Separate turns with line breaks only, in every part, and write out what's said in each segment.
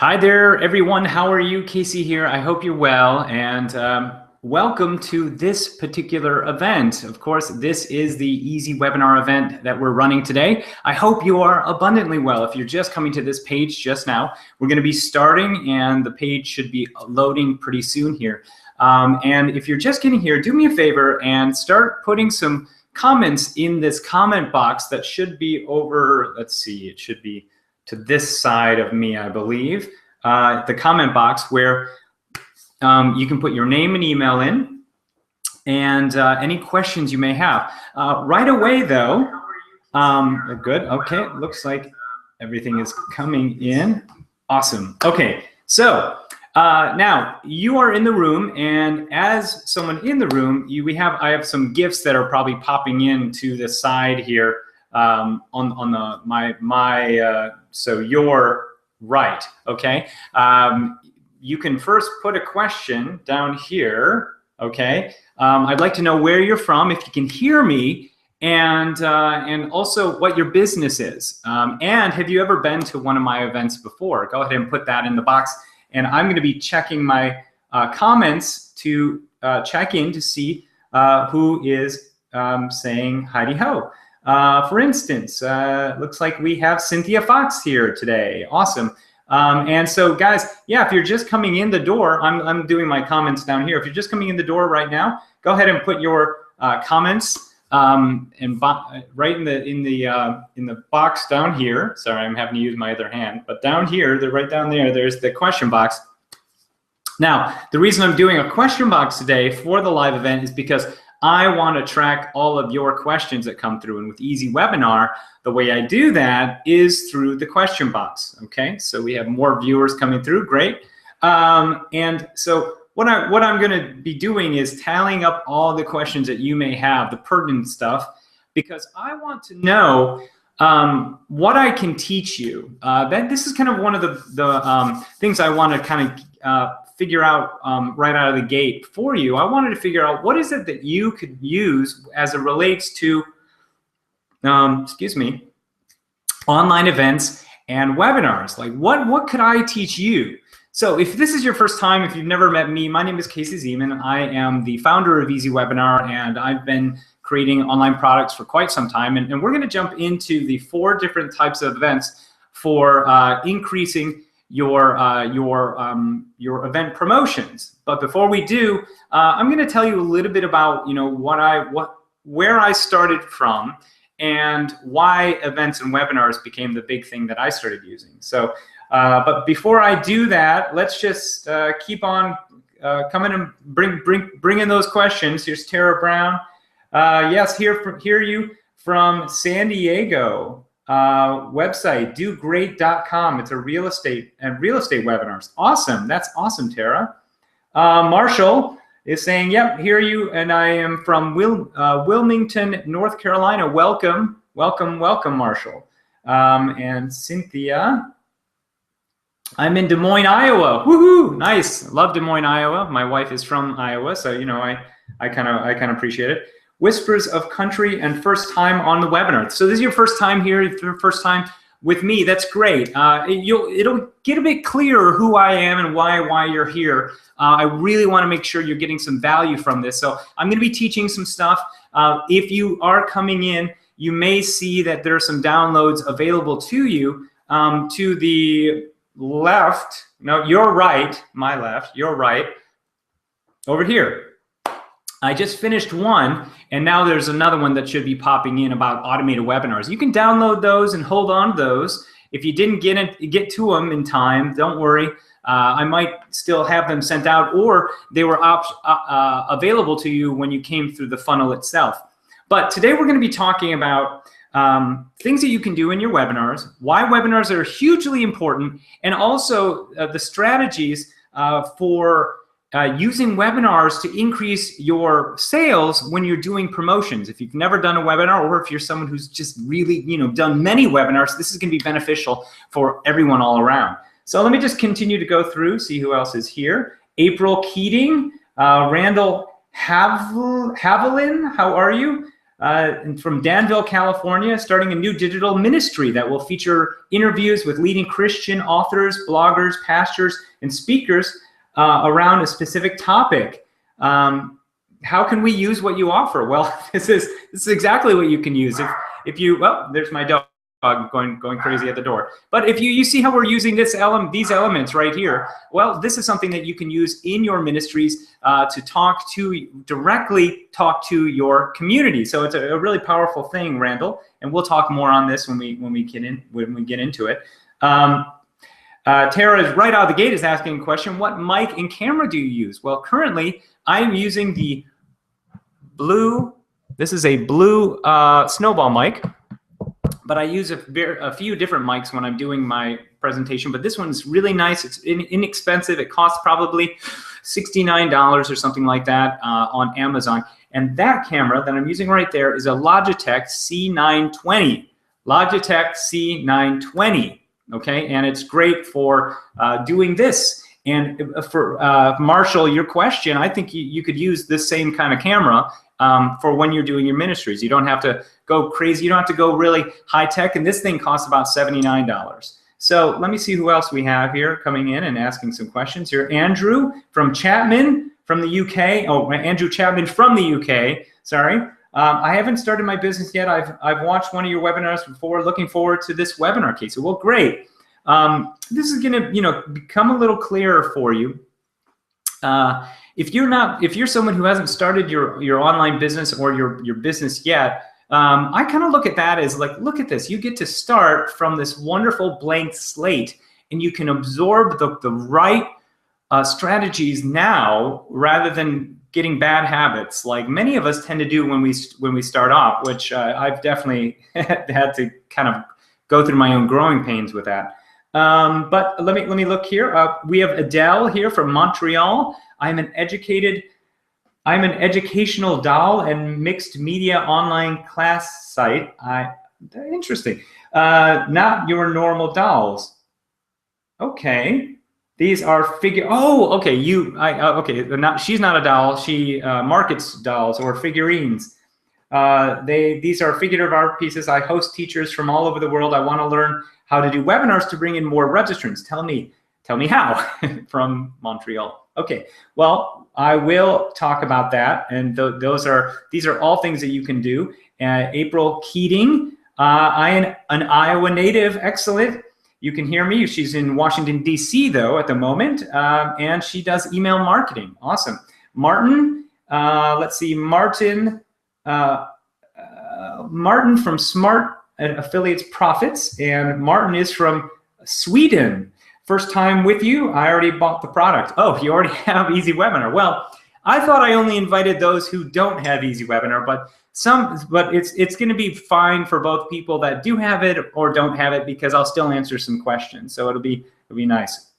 Hi there, everyone. How are you? Casey here. I hope you're well, and welcome to this particular event. Of course, this is the EasyWebinar event that we're running today. I hope you are abundantly well. If you're just coming to this page just now, we're going to be starting, and the page should be loading pretty soon here. And if you're just getting here, do me a favor and start putting some comments in this comment box that should be over, let's see, it should be to this side of me, I believe, the comment box where you can put your name and email in and any questions you may have. Right away, though, good. Okay, looks like everything is coming in. Awesome. Okay, so now you are in the room, and as someone in the room, I have some gifts that are probably popping in to the side here. So you're right, okay? You can first put a question down here, okay? I'd like to know where you're from, if you can hear me, and also what your business is. And have you ever been to one of my events before? Go ahead and put that in the box, and I'm gonna be checking my comments to check in to see who is saying hidey-ho. For instance, looks like we have Cynthia Fox here today. Awesome. And so, guys, yeah, if you're just coming in the door, I'm doing my comments down here. If you're just coming in the door right now, go ahead and put your comments right in the box down here. Sorry, I'm having to use my other hand, but down here, they're right down there. There's the question box. Now, the reason I'm doing a question box today for the live event is because I want to track all of your questions that come through. And with EasyWebinar, the way I do that is through the question box. Okay, so we have more viewers coming through. Great. And so what I'm going to be doing is tallying up all the questions that you may have, the pertinent stuff, because I want to know what I can teach you. This is kind of one of the things I want to kind of figure out right out of the gate for you. I wanted to figure out what is it that you could use as it relates to, online events and webinars. Like what could I teach you? So if this is your first time, if you've never met me, my name is Casey Zeman. I am the founder of EasyWebinar, and I've been creating online products for quite some time. And we're going to jump into the 4 different types of events for increasing your event promotions. But before we do, I'm going to tell you a little bit about where I started from and why events and webinars became the big thing that I started using. So, but before I do that, let's just keep on coming and bring in those questions. Here's Tara Brown. Yes, hear you from San Diego. Website dogreat.com. It's a real estate webinars. Awesome. That's awesome, Tara. Marshall is saying, yep, hear you, and I am from Wilmington, North Carolina. Welcome, Marshall. And Cynthia, I'm in Des Moines, Iowa. Woohoo! Nice. Love Des Moines, Iowa. My wife is from Iowa, so I kind of appreciate it. Whispers of Country and first time on the webinar. So this is your first time here, your first time with me. That's great. It'll get a bit clearer who I am and why you're here. I really want to make sure you're getting some value from this. So I'm going to be teaching some stuff. If you are coming in, you may see that there are some downloads available to you. To the left, no, your right, my left, your right, over here. I just finished one, and now there's another one that should be popping in about automated webinars. You can download those and hold on to those. If you didn't get to them in time, don't worry. I might still have them sent out, or they were available to you when you came through the funnel itself. But today we're going to be talking about things that you can do in your webinars, why webinars are hugely important, and also the strategies for using webinars to increase your sales when you're doing promotions. If you've never done a webinar, or if you're someone who's just really done many webinars, this is going to be beneficial for everyone all around. So let me just continue to go through, see who else is here. April Keating, Randall Haviland, how are you? And from Danville, California, starting a new digital ministry that will feature interviews with leading Christian authors, bloggers, pastors, and speakers around a specific topic. How can we use what you offer? Well, this is exactly what you can use. If you, well, there's my dog going crazy at the door. But if you see how we're using these elements right here, well, this is something that you can use in your ministries to directly talk to your community. So it's a really powerful thing, Randall, and we'll talk more on this when we get into it. Tara is right out of the gate is asking a question: what mic and camera do you use? Well, currently I am using the blue. This is a blue snowball mic, but I use a few different mics when I'm doing my presentation. But this one's really nice. It's inexpensive. It costs probably $69 or something like that on Amazon. And that camera that I'm using right there is a Logitech C920. Logitech C920. Okay, and it's great for doing this. And for Marshall, your question, I think you could use this same kind of camera for when you're doing your ministries. You don't have to go crazy. You don't have to go really high tech. And this thing costs about $79. So let me see who else we have here coming in and asking some questions here. Andrew from Chapman from the UK. Oh, Andrew Chapman from the UK. Sorry. I haven't started my business yet. I've watched one of your webinars before. Looking forward to this webinar, Casey. Well, great. This is going to, become a little clearer for you. If you're someone who hasn't started your online business or your business yet, I kind of look at that as like, look at this. You get to start from this wonderful blank slate, and you can absorb the right strategies now rather than getting bad habits like many of us tend to do when we start off, which I've definitely had to kind of go through my own growing pains with that. But let me look here. We have Adele here from Montreal. I'm an educational doll and mixed media online class site. Interesting. Not your normal dolls. Okay. These are figure. Oh, okay. Okay. She's not a doll. She markets dolls or figurines. These are figurative art pieces. I host teachers from all over the world. I want to learn how to do webinars to bring in more registrants. Tell me how. From Montreal. Okay. Well, I will talk about that. And these are all things that you can do. April Keating, I am an Iowa native. Excellent. You can hear me. She's in Washington, D.C., though, at the moment, and she does email marketing. Awesome. Martin, let's see, Martin from Smart Affiliates Profits, and Martin is from Sweden. First time with you. I already bought the product. Oh, you already have EasyWebinar. Well, I thought I only invited those who don't have EasyWebinar, but it's going to be fine for both people that do have it or don't have it, because I'll still answer some questions. So it'll be nice.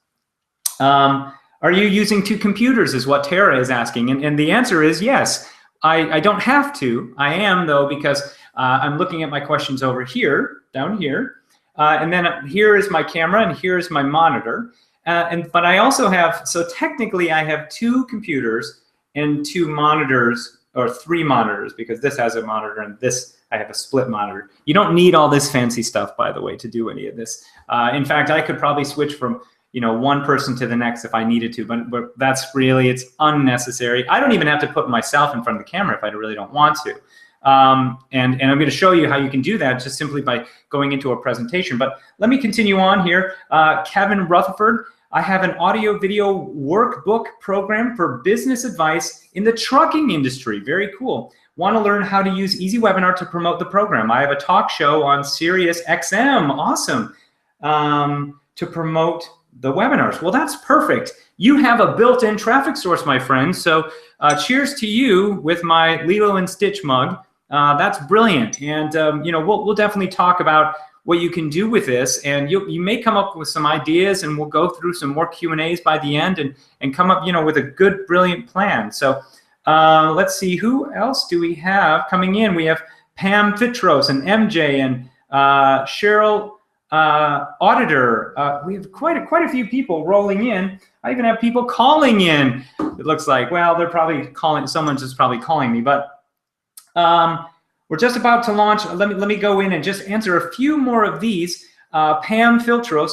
Are you using two computers is what Tara is asking. And the answer is yes. I don't have to. I am, though, because I'm looking at my questions over here, down here. And then here is my camera and here is my monitor. But I also have, so technically I have two computers and two monitors, or three monitors, because this has a monitor and this I have a split monitor. You don't need all this fancy stuff, by the way, to do any of this. In fact, I could probably switch from one person to the next if I needed to, but it's unnecessary. I don't even have to put myself in front of the camera if I really don't want to. And I'm going to show you how you can do that just simply by going into a presentation. But let me continue on here. Kevin Rutherford. I have an audio video workbook program for business advice in the trucking industry. Very cool. Want to learn how to use EasyWebinar to promote the program. I have a talk show on Sirius XM. Awesome. To promote the webinars. Well, that's perfect. You have a built-in traffic source, my friend. So cheers to you with my Lilo and Stitch mug. That's brilliant. And we'll definitely talk about what you can do with this, and you may come up with some ideas, and we'll go through some more Q&As by the end and come up with a good, brilliant plan. So let's see, who else do we have coming in? We have Pam Fitros and MJ and Cheryl Auditor. We have quite a few people rolling in. I even have people calling in. It looks like, well, they're probably calling, someone's just probably calling me, but We're just about to launch. Let me go in and just answer a few more of these. Pam Filtros,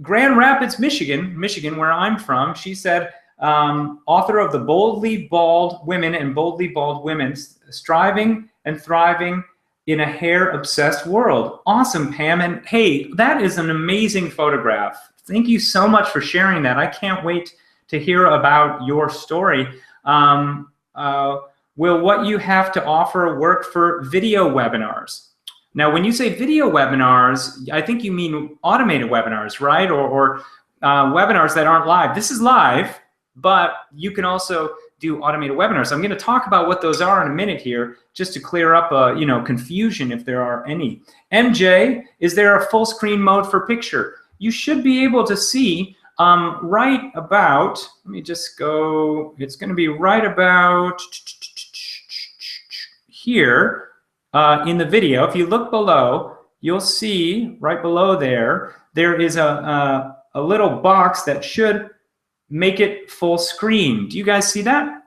Grand Rapids, Michigan, where I'm from. She said, author of the Boldly Bald Women and Boldly Bald Women, Striving and Thriving in a Hair-Obsessed World. Awesome, Pam. And hey, that is an amazing photograph. Thank you so much for sharing that. I can't wait to hear about your story. Will what you have to offer work for video webinars? Now, when you say video webinars, I think you mean automated webinars, right? Or webinars that aren't live. This is live, but you can also do automated webinars. I'm going to talk about what those are in a minute here, just to clear up, confusion if there are any. MJ, is there a full screen mode for picture? You should be able to see right about. Let me just go. It's going to be right about here in the video. If you look below, you'll see right below there is a little box that should make it full screen. Do you guys see that?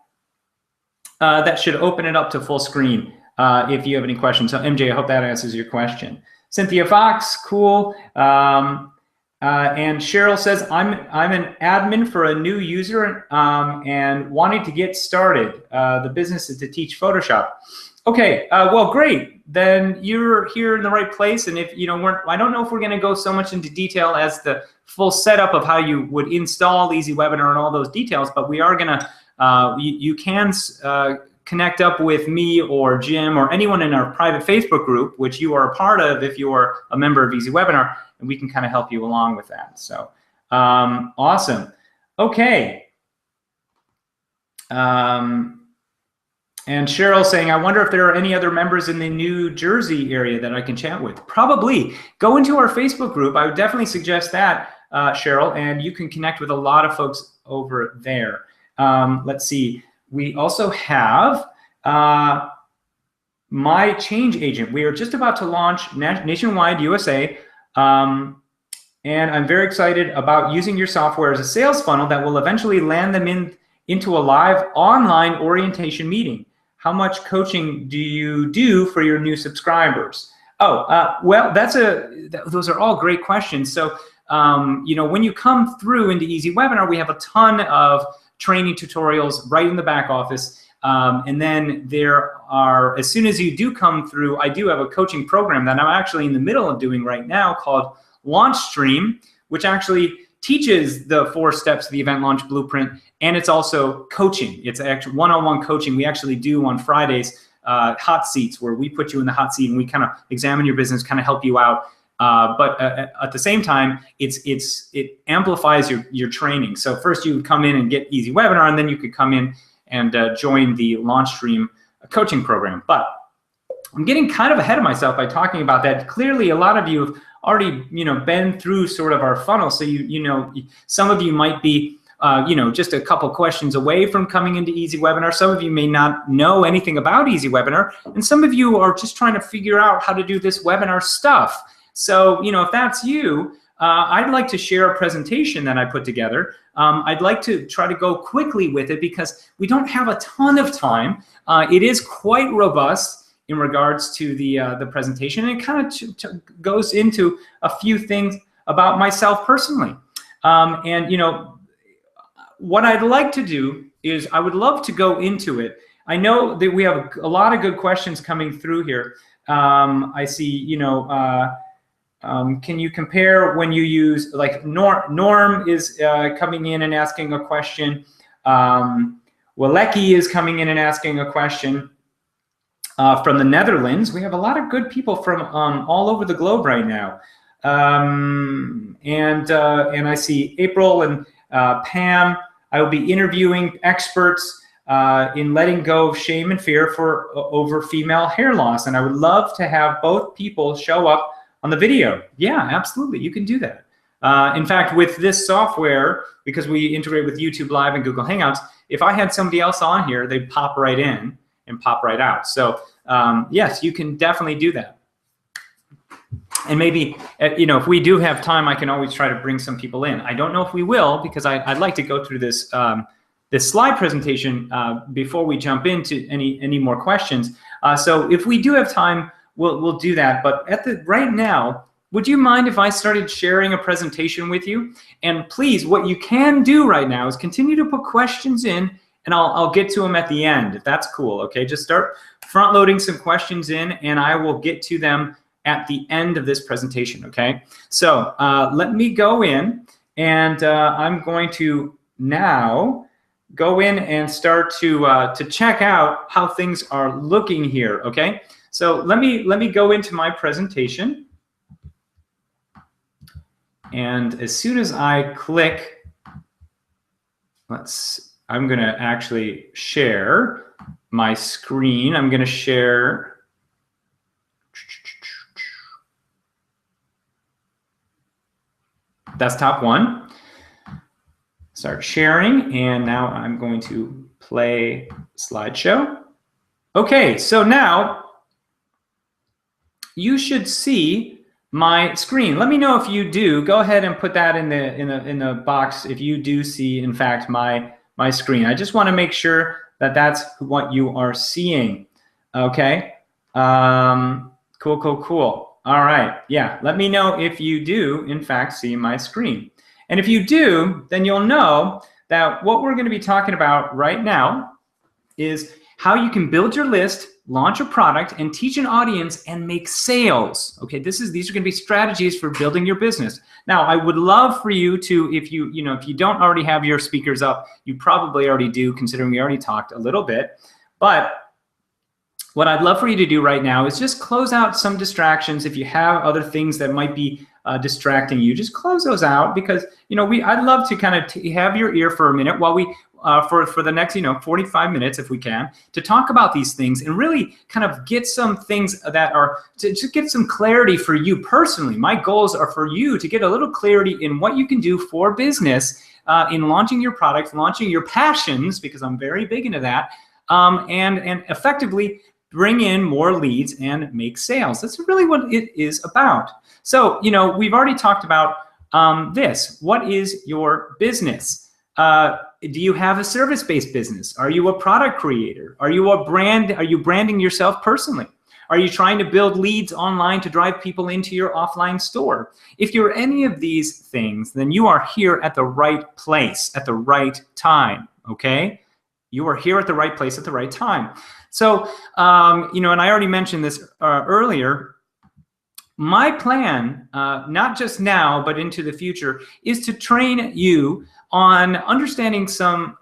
That should open it up to full screen if you have any questions. So MJ, I hope that answers your question. Cynthia Fox, cool. And Cheryl says, I'm an admin for a new user and wanting to get started. The business is to teach Photoshop. Okay, well, great. Then you're here in the right place. And if I don't know if we're going to go so much into detail as the full setup of how you would install EasyWebinar and all those details, but we are going to, you can connect up with me or Jim or anyone in our private Facebook group, which you are a part of if you are a member of EasyWebinar, and we can kind of help you along with that. So awesome. Okay. And Cheryl saying, I wonder if there are any other members in the New Jersey area that I can chat with. Probably. Go into our Facebook group. I would definitely suggest that, Cheryl, and you can connect with a lot of folks over there. Let's see. We also have My Change Agent. We are just about to launch nationwide, USA, and I'm very excited about using your software as a sales funnel that will eventually land them into a live online orientation meeting. How much coaching do you do for your new subscribers? Well, those are all great questions. So, when you come through into EasyWebinar, we have a ton of training tutorials right in the back office. And then there are, as soon as you do come through, I do have a coaching program that I'm actually in the middle of doing right now called Launch Stream, which actually teaches the 4 steps of the event launch blueprint, and it's also coaching. It's actually one-on-one coaching. We actually do on Fridays hot seats, where we put you in the hot seat and we kind of examine your business, kind of help you out. But at the same time, it amplifies your training. So first you would come in and get EasyWebinar, and then you could come in and join the Launch Stream coaching program. But I'm getting kind of ahead of myself by talking about that. Clearly, a lot of you have already been through sort of our funnel. So some of you might be just a couple questions away from coming into EasyWebinar. Some of you may not know anything about EasyWebinar, and some of you are just trying to figure out how to do this webinar stuff. So, if that's you, I'd like to share a presentation that I put together. I'd like to try to go quickly with it because we don't have a ton of time. It is quite robust in regards to the presentation, and it kind of goes into a few things about myself personally. What I'd like to do is I would love to go into it. I know that we have a lot of good questions coming through here. I see, can you compare when you use, like Norm is coming in and asking a question. Walecki is coming in and asking a question from the Netherlands. We have a lot of good people from all over the globe right now. And I see April and Pam. I will be interviewing experts in letting go of shame and fear over female hair loss. And I would love to have both people show up on the video. Yeah, absolutely. You can do that. In fact, with this software, because we integrate with YouTube Live and Google Hangouts, if I had somebody else on here, they'd pop right in and pop right out. So yes, you can definitely do that. And maybe, if we do have time, I can always try to bring some people in. I don't know if we will, because I'd like to go through this this slide presentation before we jump into any more questions. So if we do have time, we'll do that. But right now, would you mind if I started sharing a presentation with you? And please, what you can do right now is continue to put questions in, and I'll get to them at the end, if that's cool, okay? Just start front loading some questions in, and I will get to them at the end of this presentation, okay? So let me go in, and I'm going to now go in and start to check out how things are looking here, okay? So let me go into my presentation. And as soon as I click, I'm going to actually share my screen. I'm going to share desktop 1. Start sharing, and now I'm going to play slideshow. Okay, so now you should see my screen. Let me know if you do. Go ahead and put that in the box if you do see, in fact, my screen. I just want to make sure that that's what you are seeing. Okay. Cool. All right. Yeah. Let me know if you do, in fact, see my screen. And if you do, then you'll know that what we're going to be talking about right now is how you can build your list, launch a product, and teach an audience and make sales. Okay, these are going to be strategies for building your business. Now, I would love for you to, if you don't already have your speakers up, you probably already do, considering we already talked a little bit. But what I'd love for you to do right now is just close out some distractions. If you have other things that might be distracting you, just close those out, because I'd love to kind of have your ear for a minute while we for the next 45 minutes, if we can, to talk about these things and really kind of get some things that are to just get some clarity for you personally. My goals are for you to get a little clarity in what you can do for business in launching your product, launching your passions, because I'm very big into that, and effectively bring in more leads and make sales. That's really what it is about. So, we've already talked about this. What is your business? Do you have a service-based business? Are you a product creator? Are you a brand? Are you branding yourself personally? Are you trying to build leads online to drive people into your offline store? If you're any of these things, then you are here at the right place at the right time, okay? You are here at the right place at the right time. So, and I already mentioned this earlier, my plan, not just now, but into the future, is to train you on understanding some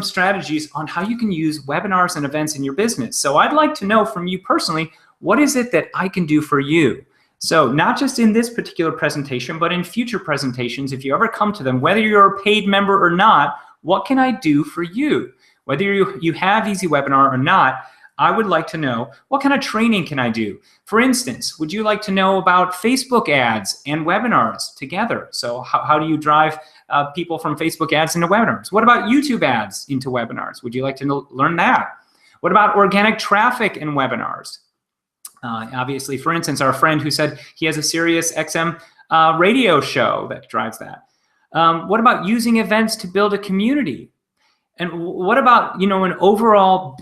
strategies on how you can use webinars and events in your business. So I'd like to know from you personally, what is it that I can do for you? So not just in this particular presentation, but in future presentations, if you ever come to them, whether you're a paid member or not, what can I do for you? Whether you have EasyWebinar or not, I would like to know, what kind of training can I do? For instance, would you like to know about Facebook ads and webinars together? So how do you drive people from Facebook ads into webinars? What about YouTube ads into webinars? Would you like to learn that? What about organic traffic in webinars? Obviously, for instance, our friend who said he has a Sirius XM radio show that drives that. What about using events to build a community? And what about, an overall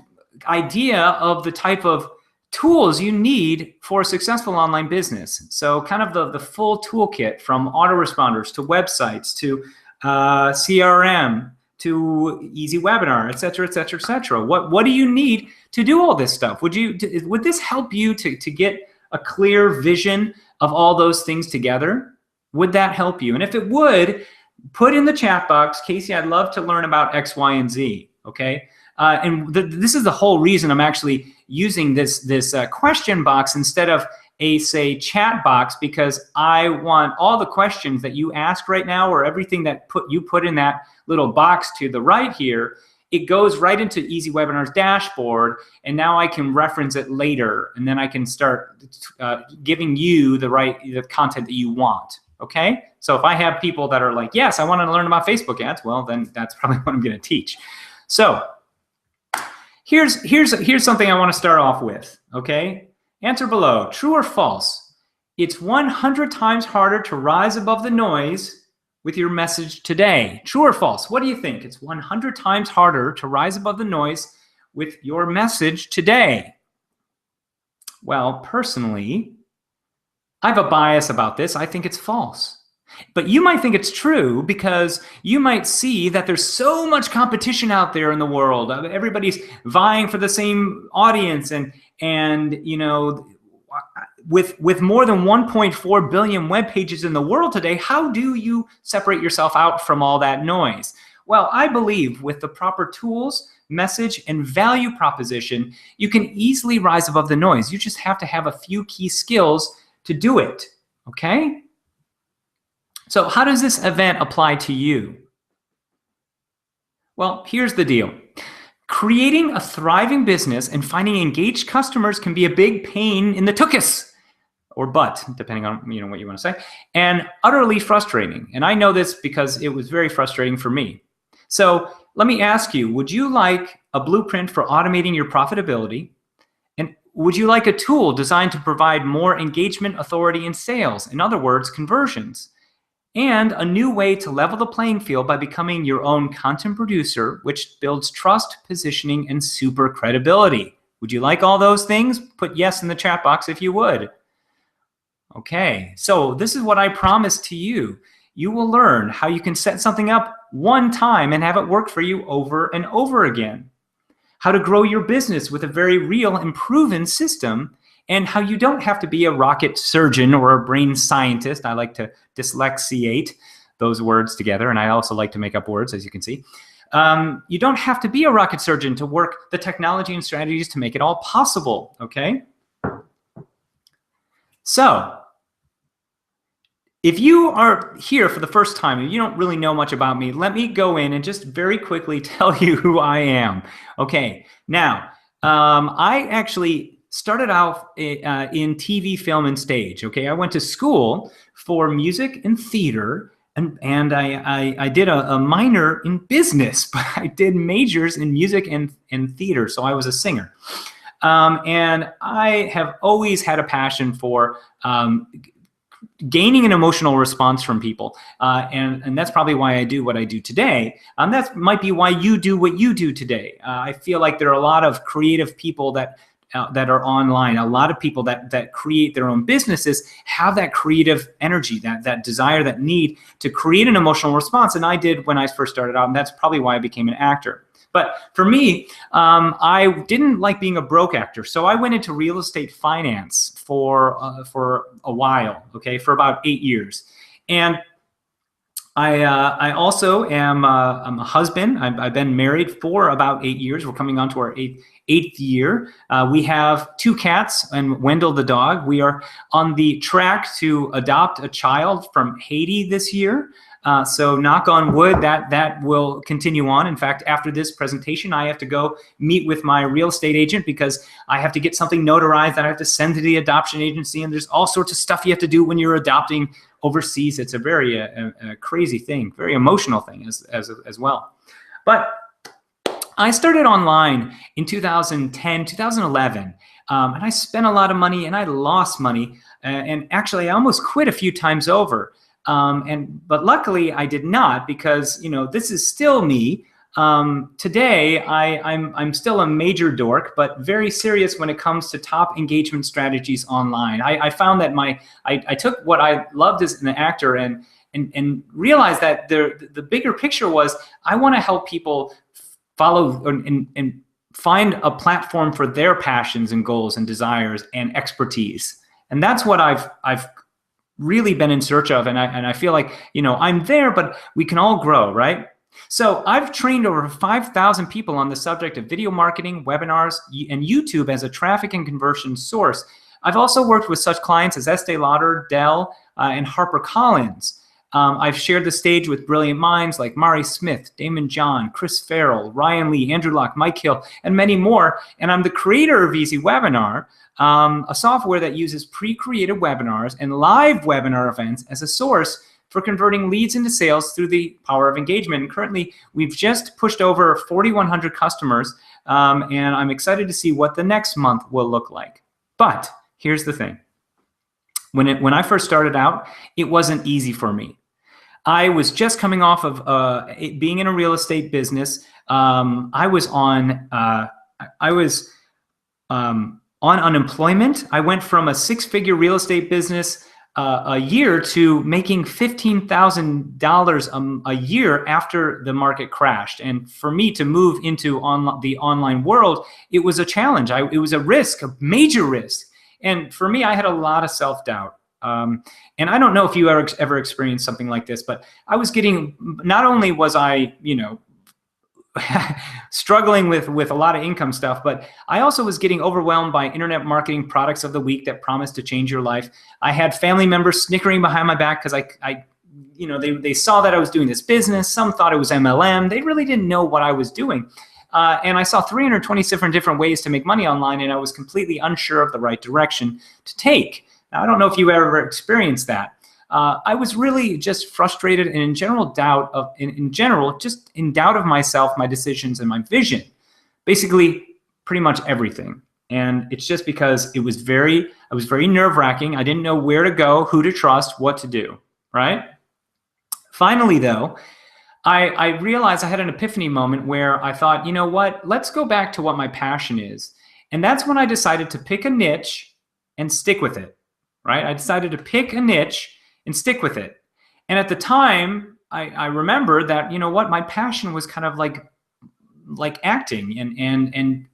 idea of the type of tools you need for a successful online business? So kind of the full toolkit, from autoresponders to websites to CRM to EasyWebinar, et cetera, et cetera, et cetera. What do you need to do all this stuff? Would this help you to get a clear vision of all those things together? Would that help you? And if it would, put in the chat box, Casey, I'd love to learn about X, Y, and Z, okay? This is the whole reason I'm actually using this question box instead of a, say, chat box, because I want all the questions that you ask right now, or everything that you put in that little box to the right here, it goes right into EasyWebinar's dashboard, and now I can reference it later, and then I can start giving you the content that you want. Okay, so if I have people that are like, yes, I want to learn about Facebook ads, well, then that's probably what I'm going to teach. So here's something I want to start off with. Okay, answer below: true or false? It's 100 times harder to rise above the noise with your message today. True or false? What do you think? It's 100 times harder to rise above the noise with your message today. Well, personally, I have a bias about this. I think it's false. But you might think it's true because you might see that there's so much competition out there in the world. Everybody's vying for the same audience, and you know, with more than 1.4 billion web pages in the world today, how do you separate yourself out from all that noise? Well, I believe with the proper tools, message, and value proposition, you can easily rise above the noise. You just have to have a few key skills to do it, okay? So how does this event apply to you? Well, here's the deal. Creating a thriving business and finding engaged customers can be a big pain in the tuchus, or butt, depending on what you want to say, and utterly frustrating. And I know this because it was very frustrating for me. So let me ask you, would you like a blueprint for automating your profitability? And would you like a tool designed to provide more engagement, authority, and sales? In other words, conversions. And a new way to level the playing field by becoming your own content producer, which builds trust, positioning, and super credibility. Would you like all those things? Put yes in the chat box if you would. Okay, so this is what I promise to you. You will learn how you can set something up one time and have it work for you over and over again. How to grow your business with a very real and proven system, and how you don't have to be a rocket surgeon or a brain scientist. I like to dyslexiate those words together, and I also like to make up words, as you can see. You don't have to be a rocket surgeon to work the technology and strategies to make it all possible, okay? So, if you are here for the first time and you don't really know much about me, let me go in and just very quickly tell you who I am. Okay, now, I actually started out in TV, film, and stage. Okay, I went to school for music and theater, and I did a minor in business, but I did majors in music and theater, so I was a singer. And I have always had a passion for gaining an emotional response from people. And that's probably why I do what I do today. That might be why you do what you do today. I feel like there are a lot of creative people that are online. A lot of people that create their own businesses have that creative energy, that desire, that need to create an emotional response. And I did when I first started out, and that's probably why I became an actor. But for me, I didn't like being a broke actor, so I went into real estate finance for a while, okay, for about 8 years. And I also am I'm a husband. I've been married for about 8 years. We're coming on to our eighth year. We have 2 cats and Wendell the dog. We are on the track to adopt a child from Haiti this year. So knock on wood, that will continue on. In fact, after this presentation, I have to go meet with my real estate agent because I have to get something notarized that I have to send to the adoption agency. And there's all sorts of stuff you have to do when you're adopting overseas. It's a very crazy thing, very emotional thing as well. But I started online in 2010, 2011, and I spent a lot of money and I lost money. And actually, I almost quit a few times over. But luckily I did not, because this is still me. Today I'm still a major dork, but very serious when it comes to top engagement strategies online. I found that I took what I loved as an actor and realized that the bigger picture was I want to help people follow and find a platform for their passions and goals and desires and expertise. And that's what I've really been in search of, and I feel like I'm there, but we can all grow, right? So I've trained over 5,000 people on the subject of video marketing, webinars, and YouTube as a traffic and conversion source. I've also worked with such clients as Estee Lauder, Dell, and HarperCollins. I've shared the stage with brilliant minds like Mari Smith, Damon John, Chris Farrell, Ryan Lee, Andrew Locke, Mike Hill, and many more. And I'm the creator of EasyWebinar, a software that uses pre-created webinars and live webinar events as a source for converting leads into sales through the power of engagement. And currently, we've just pushed over 4,100 customers, and I'm excited to see what the next month will look like. But here's the thing. When I first started out, it wasn't easy for me. I was just coming off of being in a real estate business. I was on on unemployment. I went from a 6-figure real estate business a year to making $15,000 a year after the market crashed. And for me to move into the online world, it was a challenge. It was a risk, a major risk. And for me, I had a lot of self-doubt. And I don't know if you ever experienced something like this, but I was getting, not only was I, struggling with a lot of income stuff, but I also was getting overwhelmed by internet marketing products of the week that promised to change your life. I had family members snickering behind my back because they saw that I was doing this business. Some thought it was MLM. They really didn't know what I was doing. And I saw 327 different ways to make money online, and I was completely unsure of the right direction to take. Now, I don't know if you ever experienced that. I was really just frustrated and in doubt of myself, my decisions, and my vision. Basically, pretty much everything. And it's just because I was very nerve-wracking. I didn't know where to go, who to trust, what to do, right? Finally, though, I realized I had an epiphany moment where I thought, you know what, let's go back to what my passion is. And that's when I decided to pick a niche and stick with it, right? I decided to pick a niche and stick with it. And at the time, I remember that, you know what, my passion was kind of like acting and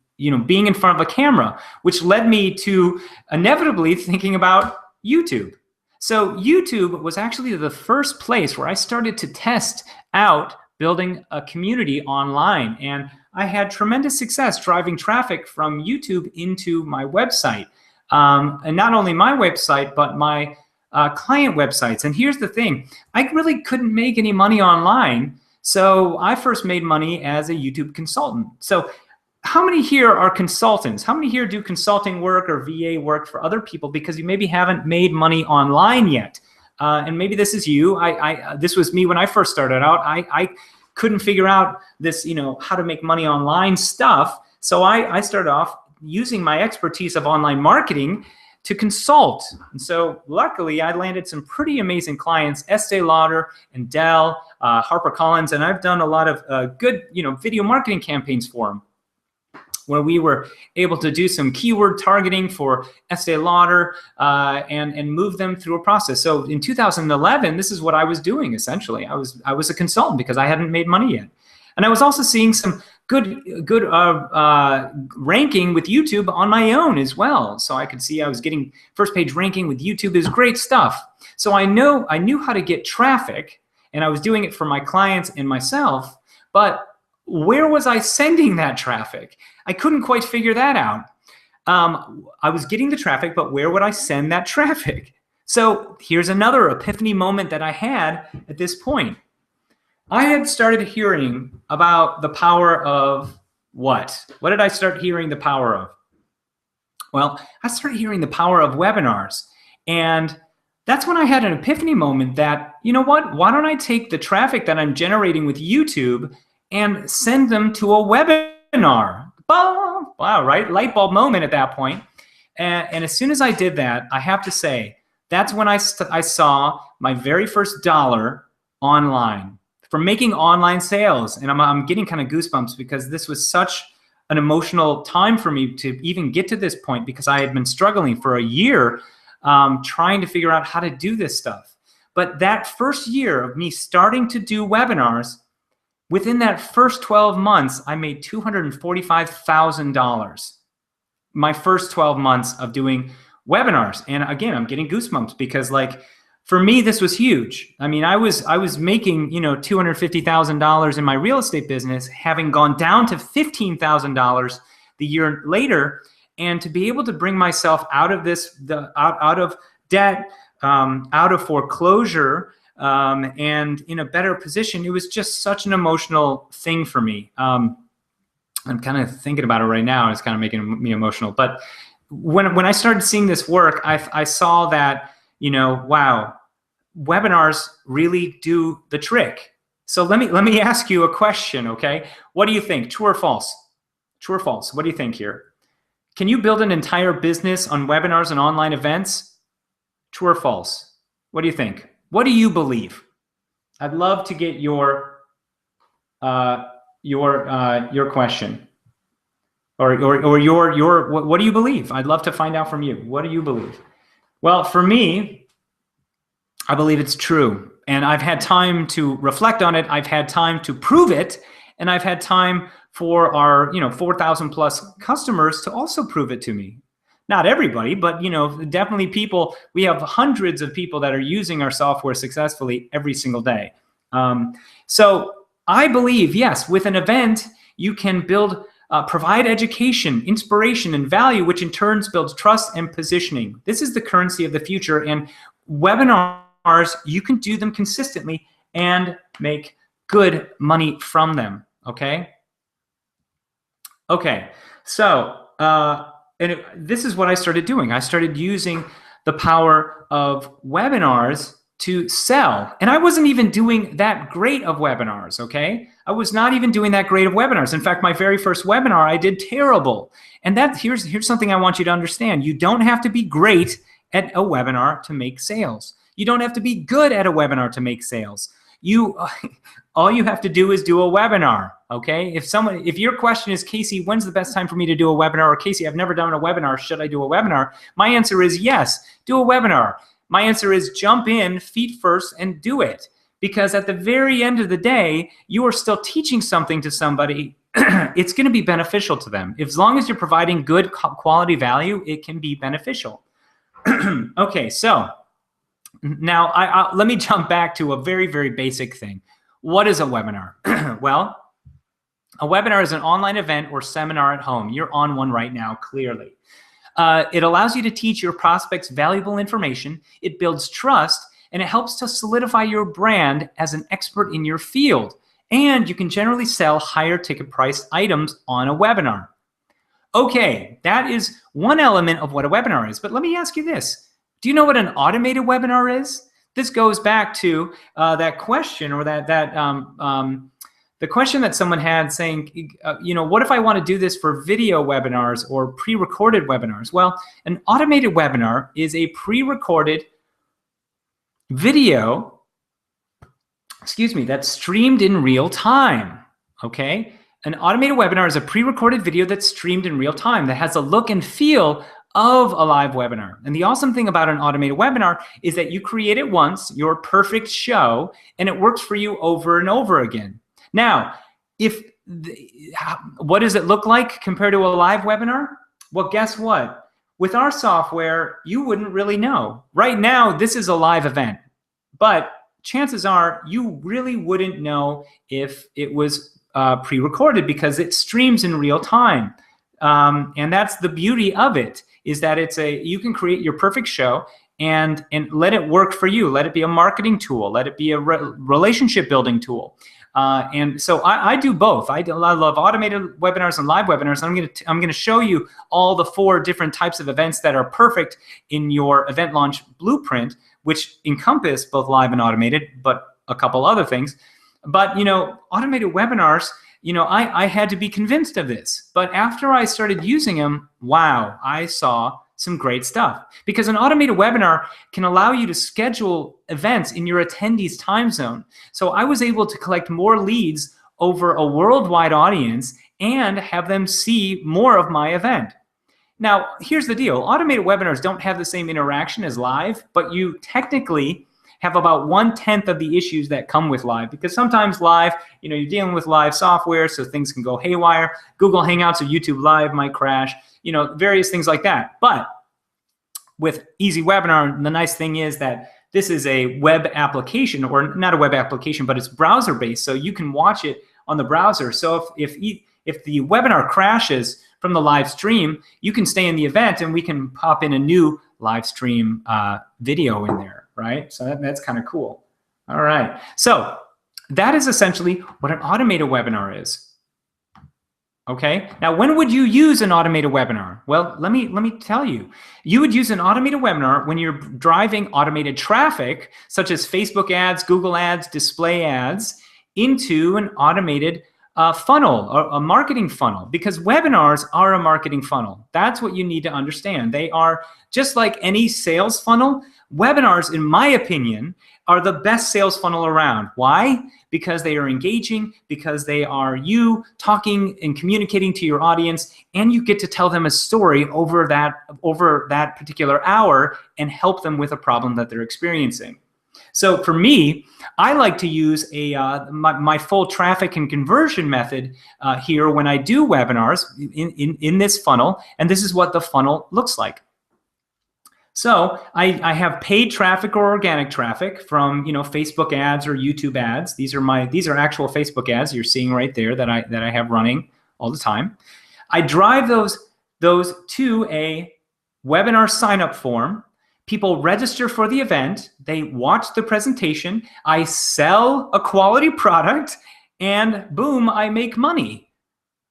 being in front of a camera, which led me to inevitably thinking about YouTube. So YouTube was actually the first place where I started to test out building a community online. And I had tremendous success driving traffic from YouTube into my website. And not only my website, but my client websites. And here's the thing, I really couldn't make any money online. So I first made money as a YouTube consultant. So how many here are consultants? How many here do consulting work or VA work for other people because you maybe haven't made money online yet? And maybe this is you. This was me when I first started out. I couldn't figure out this, how to make money online stuff. So I started off using my expertise of online marketing to consult. And so luckily I landed some pretty amazing clients, Estee Lauder and Dell, HarperCollins, and I've done a lot of good video marketing campaigns for them, where we were able to do some keyword targeting for Estee Lauder and move them through a process. So in 2011, this is what I was doing essentially. I was a consultant because I hadn't made money yet. And I was also seeing some good ranking with YouTube on my own as well. So I could see I was getting first page ranking with YouTube is great stuff. So I knew how to get traffic, and I was doing it for my clients and myself, but where was I sending that traffic? I couldn't quite figure that out. I was getting the traffic, but where would I send that traffic? So here's another epiphany moment that I had at this point. I had started hearing about the power of what? What did I start hearing the power of? Well, I started hearing the power of webinars. And that's when I had an epiphany moment that, you know what? Why don't I take the traffic that I'm generating with YouTube and send them to a webinar? Wow, right? Light bulb moment at that point. And as soon as I did that, I have to say, that's when I saw my very first dollar online from making online sales. And I'm getting kind of goosebumps because this was such an emotional time for me to even get to this point, because I had been struggling for a year trying to figure out how to do this stuff. But that first year of me starting to do webinars, within that first 12 months, I made $245,000. My first 12 months of doing webinars. And again, I'm getting goosebumps because, like, for me, this was huge. I mean, I was making, $250,000 in my real estate business, having gone down to $15,000 the year later, and to be able to bring myself out of this, out of debt, out of foreclosure, and in a better position. It was just such an emotional thing for me. I'm kind of thinking about it right now, and it's kind of making me emotional. But when I started seeing this work, I saw that, wow, webinars really do the trick. So let me ask you a question, okay? What do you think? True or false? True or false? What do you think here? Can you build an entire business on webinars and online events? True or false? What do you think? What do you believe? I'd love to get your question. or your what do you believe? I'd love to find out from you. What do you believe? Well, for me, I believe it's true. And I've had time to reflect on it. I've had time to prove it. And I've had time for our 4,000 plus customers to also prove it to me. Not everybody, but definitely people. We have hundreds of people that are using our software successfully every single day. So I believe, yes, with an event, you can provide education, inspiration, and value, which in turn builds trust and positioning. This is the currency of the future. And webinars, you can do them consistently and make good money from them. Okay. Okay. So, this is what I started doing. I started using the power of webinars to sell. And I wasn't even doing that great of webinars, okay? I was not even doing that great of webinars. In fact, my very first webinar, I did terrible. And here's something I want you to understand. You don't have to be great at a webinar to make sales. You don't have to be good at a webinar to make sales. All you have to do is do a webinar, okay? If your question is, Casey, when's the best time for me to do a webinar? Or Casey, I've never done a webinar, should I do a webinar? My answer is yes, do a webinar. My answer is jump in, feet first, and do it. Because at the very end of the day, you are still teaching something to somebody. It's going to be beneficial to them. As long as you're providing good quality value, it can be beneficial. Okay, so now let me jump back to a very, very basic thing. What is a webinar? Well, a webinar is an online event or seminar at home. You're on one right now, clearly. It allows you to teach your prospects valuable information. It builds trust, and it helps to solidify your brand as an expert in your field. And you can generally sell higher ticket price items on a webinar. Okay, that is one element of what a webinar is. But let me ask you this. Do you know what an automated webinar is? This goes back to that question, or the question that someone had saying, what if I want to do this for video webinars or pre-recorded webinars? Well, an automated webinar is a pre-recorded video, that's streamed in real time, okay? An automated webinar is a pre-recorded video that's streamed in real time that has a look and feel of a live webinar. And the awesome thing about an automated webinar is that you create it once, your perfect show, and it works for you over and over again. Now, what does it look like compared to a live webinar? Well, guess what? With our software, you wouldn't really know. Right now, this is a live event, but chances are you really wouldn't know if it was pre-recorded because it streams in real time. And that's the beauty of it, is that you can create your perfect show and let it work for you. Let it be a marketing tool. Let it be a relationship building tool. And so I do both. I love automated webinars and live webinars. I'm going to show you all the 4 different types of events that are perfect in your event launch blueprint, which encompass both live and automated, but a couple other things. But automated webinars, I had to be convinced of this. But after I started using them, wow, I saw some great stuff. Because an automated webinar can allow you to schedule events in your attendees' time zone. So I was able to collect more leads over a worldwide audience and have them see more of my event. Now, here's the deal. Automated webinars don't have the same interaction as live, but you technically have about 1/10 of the issues that come with live, because sometimes live, you're dealing with live software, so things can go haywire. Google Hangouts or YouTube Live might crash, various things like that. But with EasyWebinar, the nice thing is that this is a web application, or not a web application, but it's browser-based, so you can watch it on the browser. So if the webinar crashes from the live stream, you can stay in the event and we can pop in a new live stream video in there, right? So that's kind of cool. All right. So that is essentially what an automated webinar is. Okay. Now, when would you use an automated webinar? Well, let me tell you. You would use an automated webinar when you're driving automated traffic, such as Facebook ads, Google ads, display ads, into an automated funnel, or a marketing funnel, because webinars are a marketing funnel. That's what you need to understand. They are just like any sales funnel. Webinars, in my opinion, are the best sales funnel around. Why? Because they are engaging, because they are you talking and communicating to your audience, and you get to tell them a story over that particular hour and help them with a problem that they're experiencing. So for me, I like to use my full traffic and conversion method here when I do webinars in this funnel, and this is what the funnel looks like. So I have paid traffic or organic traffic from Facebook ads or YouTube ads. These are actual Facebook ads you're seeing right there that I have running all the time. I drive those to a webinar sign-up form. People register for the event. They watch the presentation. I sell a quality product, and boom, I make money.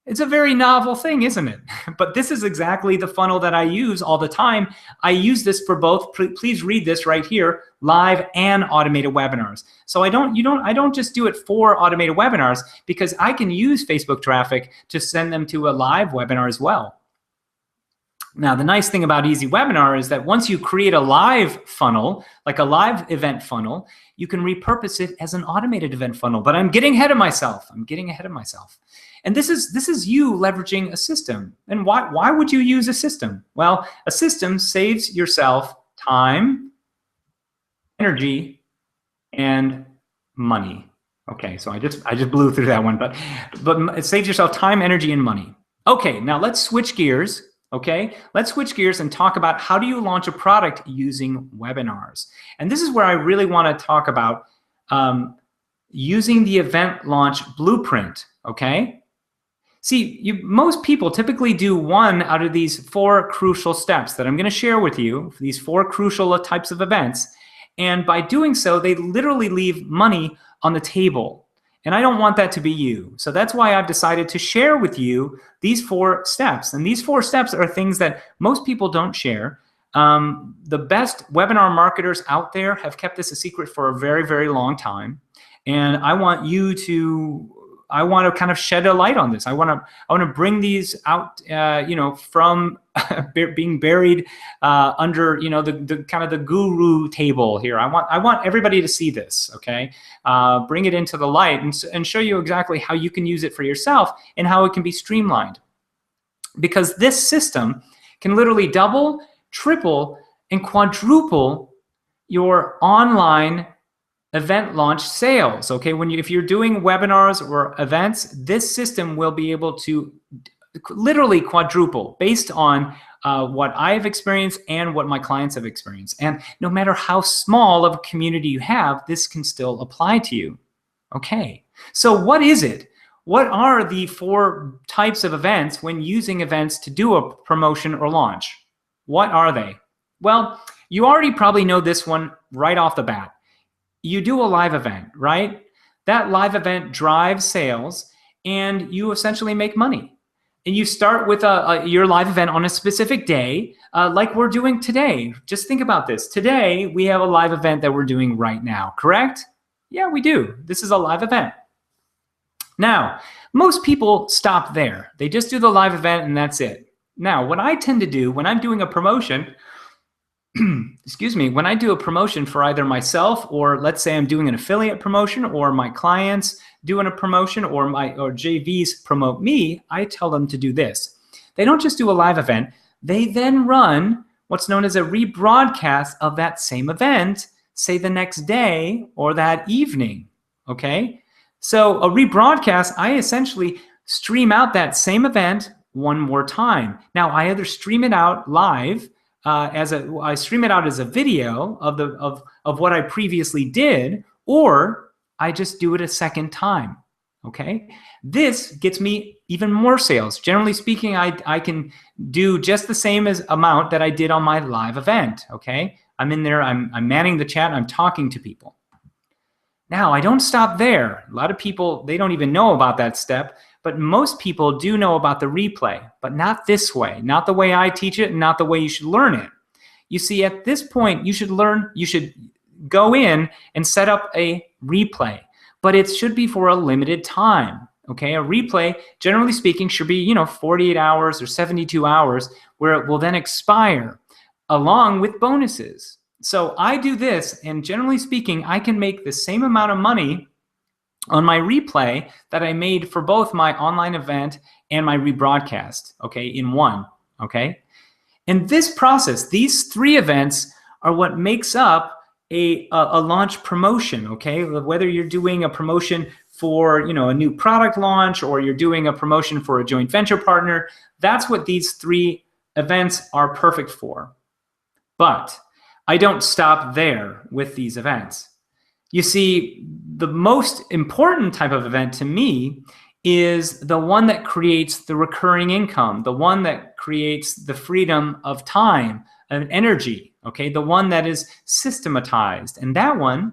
It's a very novel thing, isn't it? But this is exactly the funnel that I use all the time. I use this for both, please read this right here, live and automated webinars. So I don't just do it for automated webinars, because I can use Facebook traffic to send them to a live webinar as well. Now, the nice thing about EasyWebinar is that once you create a live funnel, like a live event funnel, you can repurpose it as an automated event funnel. But I'm getting ahead of myself. And this is you leveraging a system. And why would you use a system? Well, a system saves yourself time, energy, and money. Okay, so I just blew through that one, but it saves yourself time, energy, and money. Okay, now let's switch gears. Okay, let's switch gears and talk about how do you launch a product using webinars. And this is where I really want to talk about using the event launch blueprint. Okay, see, most people typically do one out of these 4 crucial steps that I'm going to share with you, these 4 crucial types of events. And by doing so, they literally leave money on the table. And I don't want that to be you. So that's why I've decided to share with you these 4 steps. And these 4 steps are things that most people don't share. The best webinar marketers out there have kept this a secret for a very, very long time. And I want to kind of shed a light on this. I want to bring these out, from being buried under, the kind of the guru table here. I want everybody to see this. Okay, bring it into the light and show you exactly how you can use it for yourself and how it can be streamlined. Because this system can literally double, triple, and quadruple your online event launch sales. Okay, if you're doing webinars or events, this system will be able to literally quadruple based on what I've experienced and what my clients have experienced. And no matter how small of a community you have, this can still apply to you. Okay, so what is it? What are the 4 types of events when using events to do a promotion or launch? What are they? Well, you already probably know this one right off the bat. You do a live event, right? That live event drives sales, and you essentially make money. And you start with your live event on a specific day, like we're doing today. Just think about this. Today, we have a live event that we're doing right now, correct? Yeah, we do. This is a live event. Now, most people stop there. They just do the live event and that's it. Now, what I tend to do when I'm doing a promotion, excuse me, when I do a promotion for either myself, or let's say I'm doing an affiliate promotion, or my clients doing a promotion, or JVs promote me, I tell them to do this. They don't just do a live event. They then run what's known as a rebroadcast of that same event, say the next day or that evening. Okay? So a rebroadcast, I essentially stream out that same event one more time. Now, I either stream it out live, I stream it out as a video of what I previously did, or I just do it a second time. Okay, this gets me even more sales. Generally speaking, I can do just the same amount that I did on my live event. Okay, I'm in there, I'm manning the chat, I'm talking to people. Now, I don't stop there. A lot of people, they don't even know about that step, but most people do know about the replay, but not this way, not the way I teach it, and not the way you should learn it. You see, at this point, you should go in and set up a replay, but it should be for a limited time. Okay, a replay, generally speaking, should be 48 hours or 72 hours, where it will then expire, along with bonuses. So I do this, and generally speaking, I can make the same amount of money on my replay that I made for both my online event and my rebroadcast, okay, in one, okay? And this process, these three events are what makes up a launch promotion, okay? Whether you're doing a promotion for, you know, a new product launch, or you're doing a promotion for a joint venture partner, that's what these three events are perfect for. But I don't stop there with these events. You see, the most important type of event to me is the one that creates the recurring income, the one that creates the freedom of time and energy, okay? The one that is systematized. And that one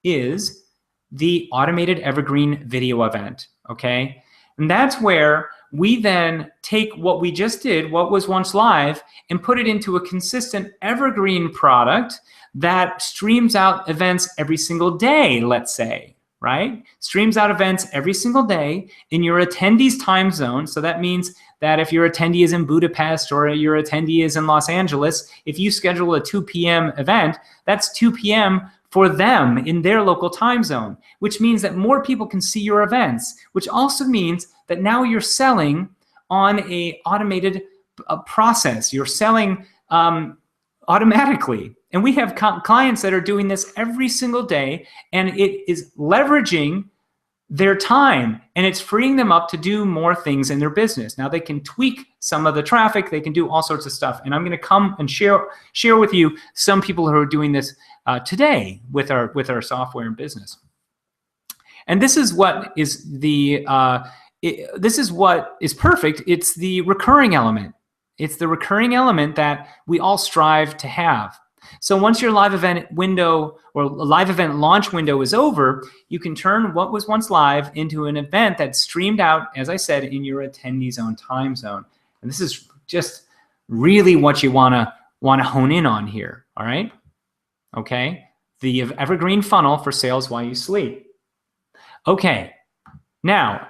is the automated evergreen video event, okay? And that's where we then take what we just did, what was once live, and put it into a consistent evergreen product that streams out events every single day, let's say, right? Streams out events every single day in your attendee's time zone. So that means that if your attendee is in Budapest or your attendee is in Los Angeles, if you schedule a 2 p.m. event, that's 2 p.m. for them in their local time zone, which means that more people can see your events, which also means that now you're selling on a automated process. You're selling automatically. And we have clients that are doing this every single day, and it is leveraging their time, and it's freeing them up to do more things in their business. Now they can tweak some of the traffic, they can do all sorts of stuff. And I'm going to come and share with you some people who are doing this today with our software and business. And this is what is this is what is perfect. It's the recurring element. It's the recurring element that we all strive to have. So once your live event window or live event launch window is over, you can turn what was once live into an event that's streamed out, as I said, in your attendee's own time zone. And this is just really what you want to hone in on here, all right? Okay, the evergreen funnel for sales while you sleep. Okay, now,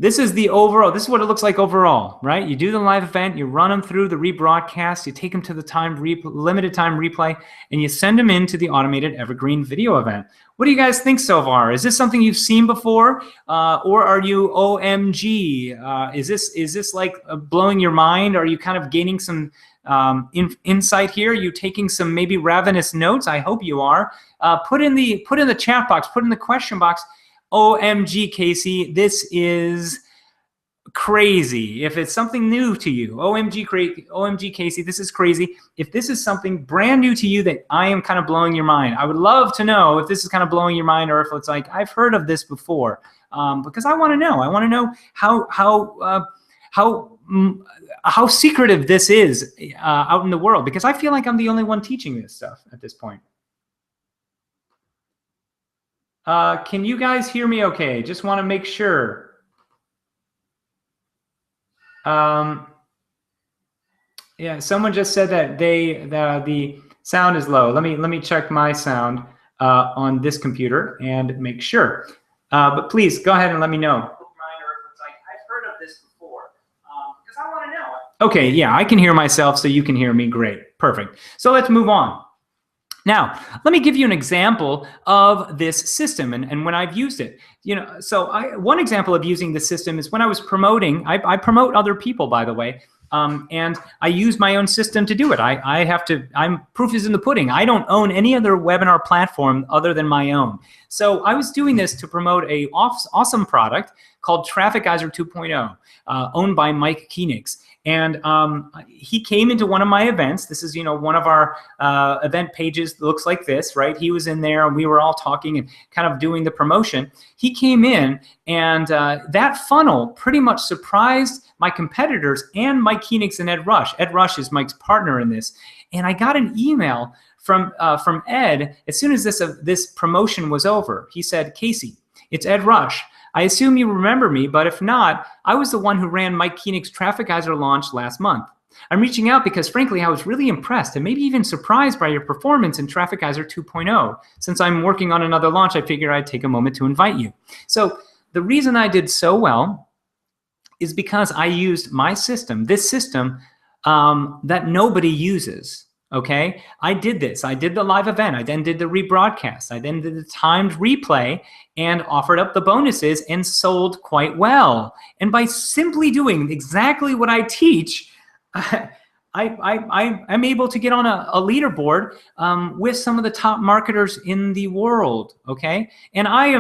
this is the overall, this is what it looks like overall, right? You do the live event, you run them through the rebroadcast, you take them to the limited time replay, and you send them into the automated evergreen video event. What do you guys think so far? Is this something you've seen before? Or are you OMG? Is this like blowing your mind? Are you kind of gaining some insight here? Are you taking some maybe ravenous notes? I hope you are. Put in the chat box, put in the question box, OMG, Casey, this is crazy. If it's something new to you, OMG, Casey, this is crazy. If this is something brand new to you that I am kind of blowing your mind, I would love to know if this is kind of blowing your mind, or if it's like, I've heard of this before, because I want to know. I want to know how secretive this is out in the world, because I feel like I'm the only one teaching this stuff at this point. Can you guys hear me okay? Just want to make sure. Yeah, someone just said that the sound is low. Let me check my sound on this computer and make sure. But please go ahead and let me know. I've heard of this before, because I want to know. Okay, yeah, I can hear myself, so you can hear me. Great, perfect. So let's move on. Now, let me give you an example of this system and when I've used it. You know, so one example of using the system is when I was promoting. I promote other people, by the way, and I use my own system to do it. Proof is in the pudding. I don't own any other webinar platform other than my own. So I was doing this to promote a awesome product called Traffic Geyser 2.0, owned by Mike Koenigs. And he came into one of my events. This is, you know, one of our event pages looks like this, right? He was in there and we were all talking and kind of doing the promotion. He came in and that funnel pretty much surprised my competitors and Mike Koenigs and Ed Rush. Ed Rush is Mike's partner in this. And I got an email from Ed as soon as this promotion was over. He said, Casey, it's Ed Rush. I assume you remember me, but if not, I was the one who ran Mike Koenig's Traffic Geyser launch last month. I'm reaching out because, frankly, I was really impressed and maybe even surprised by your performance in Traffic Geyser 2.0. Since I'm working on another launch, I figured I'd take a moment to invite you. So the reason I did so well is because I used my system, this system that nobody uses. Okay, I did this. I did the live event. I then did the rebroadcast. I then did the timed replay and offered up the bonuses and sold quite well. And by simply doing exactly what I teach, I'm able to get on a leaderboard with some of the top marketers in the world. Okay, and I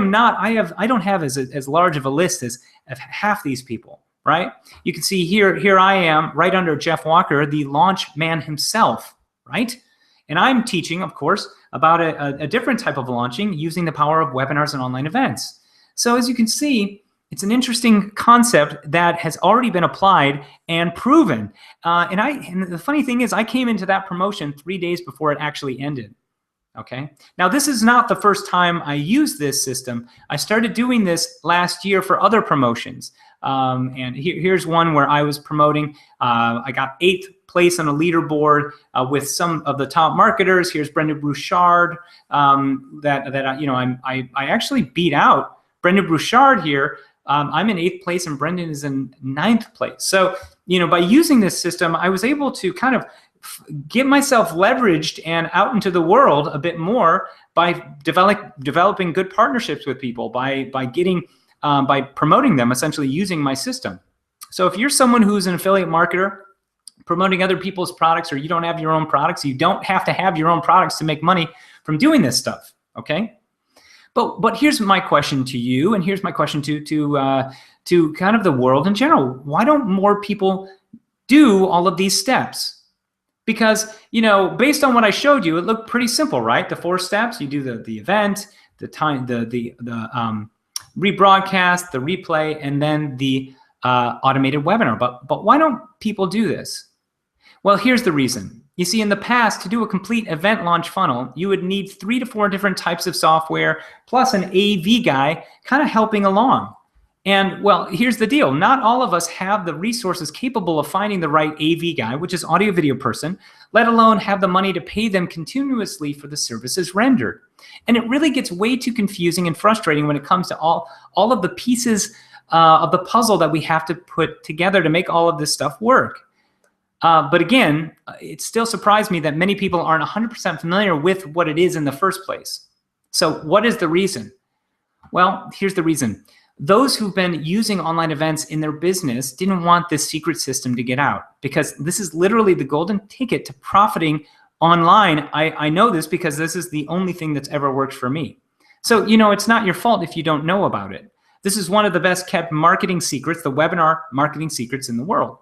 don't have as large of a list as half these people. Right? You can see here I am right under Jeff Walker, the launch man himself. Right? And I'm teaching, of course, about a different type of launching using the power of webinars and online events. So as you can see, it's an interesting concept that has already been applied and proven. And the funny thing is, I came into that promotion 3 days before it actually ended. Okay. Now, this is not the first time I used this system. I started doing this last year for other promotions. And here's one where I was promoting. I got 8th place on a leaderboard with some of the top marketers. Here's Brenda Bouchard. I actually beat out Brenda Bouchard here. I'm in 8th place and Brendan is in 9th place. So, by using this system, I was able to kind of get myself leveraged and out into the world a bit more by developing good partnerships with people, by promoting them, essentially using my system. So if you're someone who's an affiliate marketer promoting other people's products, or you don't have your own products, you don't have to have your own products to make money from doing this stuff. Okay. But here's my question to you, and here's my question to kind of the world in general. Why don't more people do all of these steps? Because, based on what I showed you, it looked pretty simple, right? The 4 steps: you do the event, the time, the rebroadcast, the replay, and then the automated webinar. But why don't people do this? Well, here's the reason. You see, in the past, to do a complete event launch funnel, you would need 3 to 4 different types of software, plus an AV guy kind of helping along. And, well, here's the deal. Not all of us have the resources capable of finding the right AV guy, which is audio video person, let alone have the money to pay them continuously for the services rendered. And it really gets way too confusing and frustrating when it comes to all of the pieces of the puzzle that we have to put together to make all of this stuff work. But again, it still surprised me that many people aren't 100% familiar with what it is in the first place. So what is the reason? Well, here's the reason. Those who've been using online events in their business didn't want this secret system to get out, because this is literally the golden ticket to profiting online. I know this because this is the only thing that's ever worked for me. So, it's not your fault if you don't know about it. This is one of the best kept marketing secrets, the webinar marketing secrets in the world.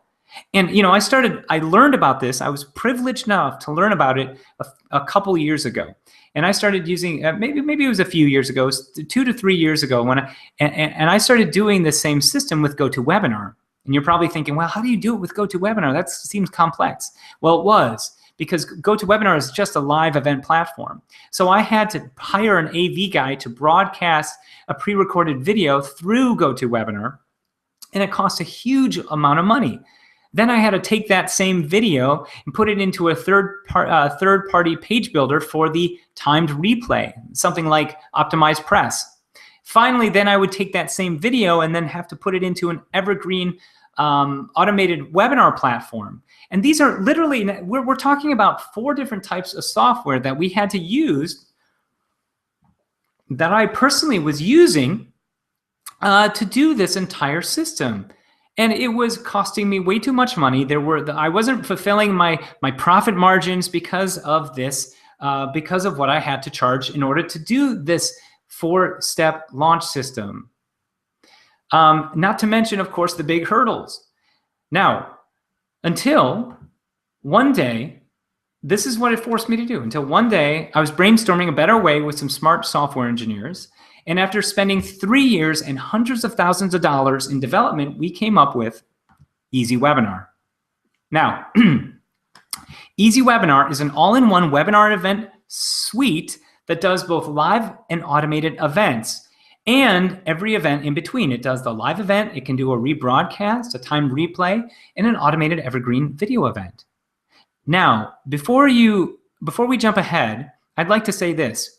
And, I learned about this. I was privileged enough to learn about it a couple years ago. And I started using, maybe it was a few years ago, it was 2 to 3 years ago, when I started doing the same system with GoToWebinar. And you're probably thinking, well, how do you do it with GoToWebinar? That seems complex. Well, it was, because GoToWebinar is just a live event platform. So I had to hire an AV guy to broadcast a pre-recorded video through GoToWebinar, and it cost a huge amount of money. Then I had to take that same video and put it into a third-party page builder for the timed replay, something like Optimize Press. Finally, then I would take that same video and then have to put it into an evergreen automated webinar platform. And these are literally, we're talking about 4 different types of software that we had to use, that I personally was using to do this entire system. And it was costing me way too much money. I wasn't fulfilling my profit margins because of this, because of what I had to charge in order to do this 4-step launch system. Not to mention, of course, the big hurdles. Now, until one day, this is what it forced me to do. Until one day, I was brainstorming a better way with some smart software engineers. And after spending 3 years and hundreds of thousands of dollars in development, we came up with EasyWebinar. Now, EasyWebinar is an all-in-one webinar event suite that does both live and automated events, and every event in between. It does the live event, it can do a rebroadcast, a timed replay, and an automated evergreen video event. Now, before we jump ahead, I'd like to say this.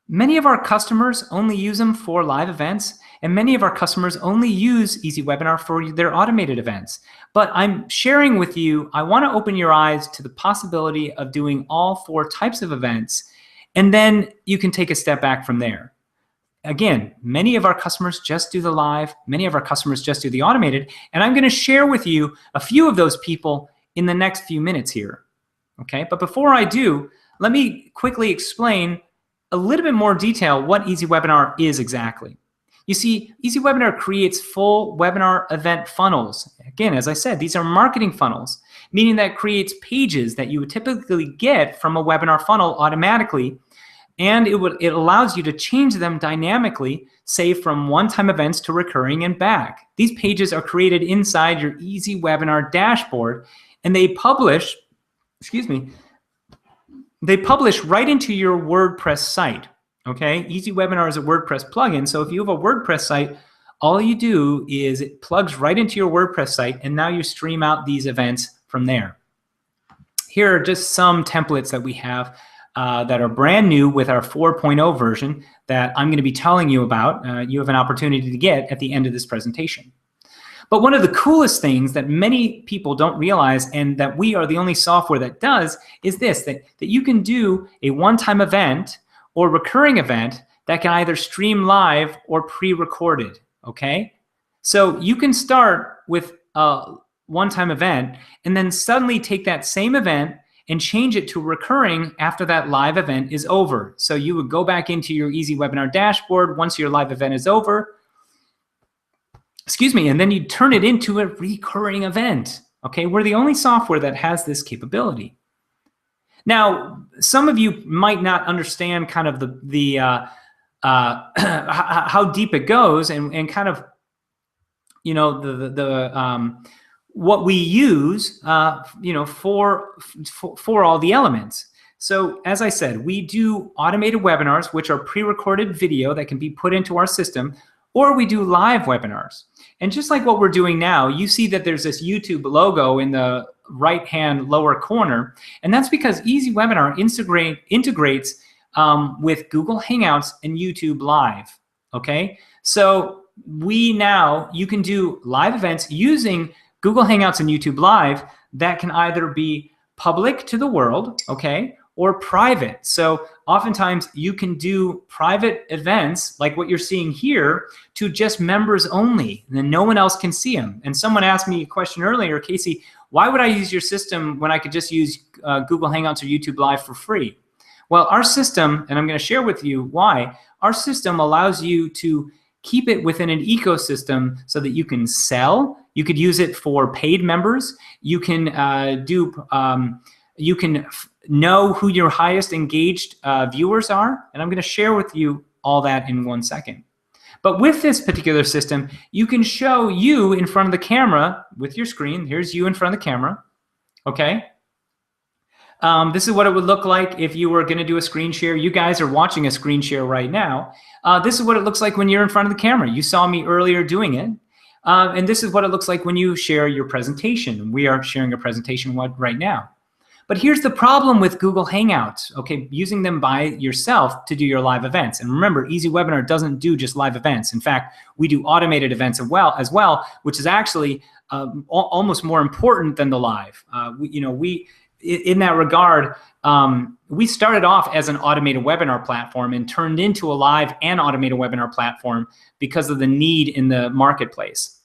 Many of our customers only use them for live events, And many of our customers only use EasyWebinar for their automated events. But I'm sharing with you, I want to open your eyes to the possibility of doing all 4 types of events, and then you can take a step back from there. Again, many of our customers just do the live, many of our customers just do the automated, and I'm going to share with you a few of those people in the next few minutes here. Okay, but before I do, let me quickly explain a little bit more detail what EasyWebinar is exactly. You see, EasyWebinar creates full webinar event funnels. Again, as I said, these are marketing funnels, meaning that it creates pages that you would typically get from a webinar funnel automatically, and it allows you to change them dynamically, say from one-time events to recurring and back. These pages are created inside your EasyWebinar dashboard, and they publish, they publish right into your WordPress site. Okay, EasyWebinar is a WordPress plugin, so if you have a WordPress site, all you do is it plugs right into your WordPress site, and now you stream out these events from there. Here are just some templates that we have that are brand new with our 4.0 version that I'm going to be telling you about. You have an opportunity to get at the end of this presentation. But one of the coolest things that many people don't realize, and that we are the only software that does, is this, that you can do a one-time event or recurring event that can either stream live or pre-recorded, okay? So you can start with a one-time event and then suddenly take that same event and change it to recurring after that live event is over. So you would go back into your EasyWebinar dashboard once your live event is over, and then you turn it into a recurring event. Okay, we're the only software that has this capability. Now, some of you might not understand kind of how deep it goes and kind of, you know, what we use, you know, for all the elements. So as I said, we do automated webinars, which are pre-recorded video that can be put into our system, or we do live webinars. And just like what we're doing now, you see that there's this YouTube logo in the right-hand lower corner, and that's because EasyWebinar integrates with Google Hangouts and YouTube Live, okay? So you can do live events using Google Hangouts and YouTube Live that can either be public to the world, okay, or private. So oftentimes you can do private events like what you're seeing here to just members only, and then no one else can see them. And someone asked me a question earlier, Casey, why would I use your system when I could just use Google Hangouts or YouTube Live for free? Well, our system, and I'm going to share with you why, our system allows you to keep it within an ecosystem so that you can sell. You could use it for paid members. You can know who your highest engaged viewers are, and I'm going to share with you all that in 1 second. But with this particular system, you can show you in front of the camera with your screen. Here's you in front of the camera, okay? This is what it would look like if you were going to do a screen share. You guys are watching a screen share right now. This is what it looks like when you're in front of the camera. You saw me earlier doing it. And this is what it looks like when you share your presentation. We are sharing a presentation right now. But here's the problem with Google Hangouts, okay, using them by yourself to do your live events. And remember, EasyWebinar doesn't do just live events. In fact, we do automated events as well, which is actually almost more important than the live. In that regard, we started off as an automated webinar platform and turned into a live and automated webinar platform because of the need in the marketplace.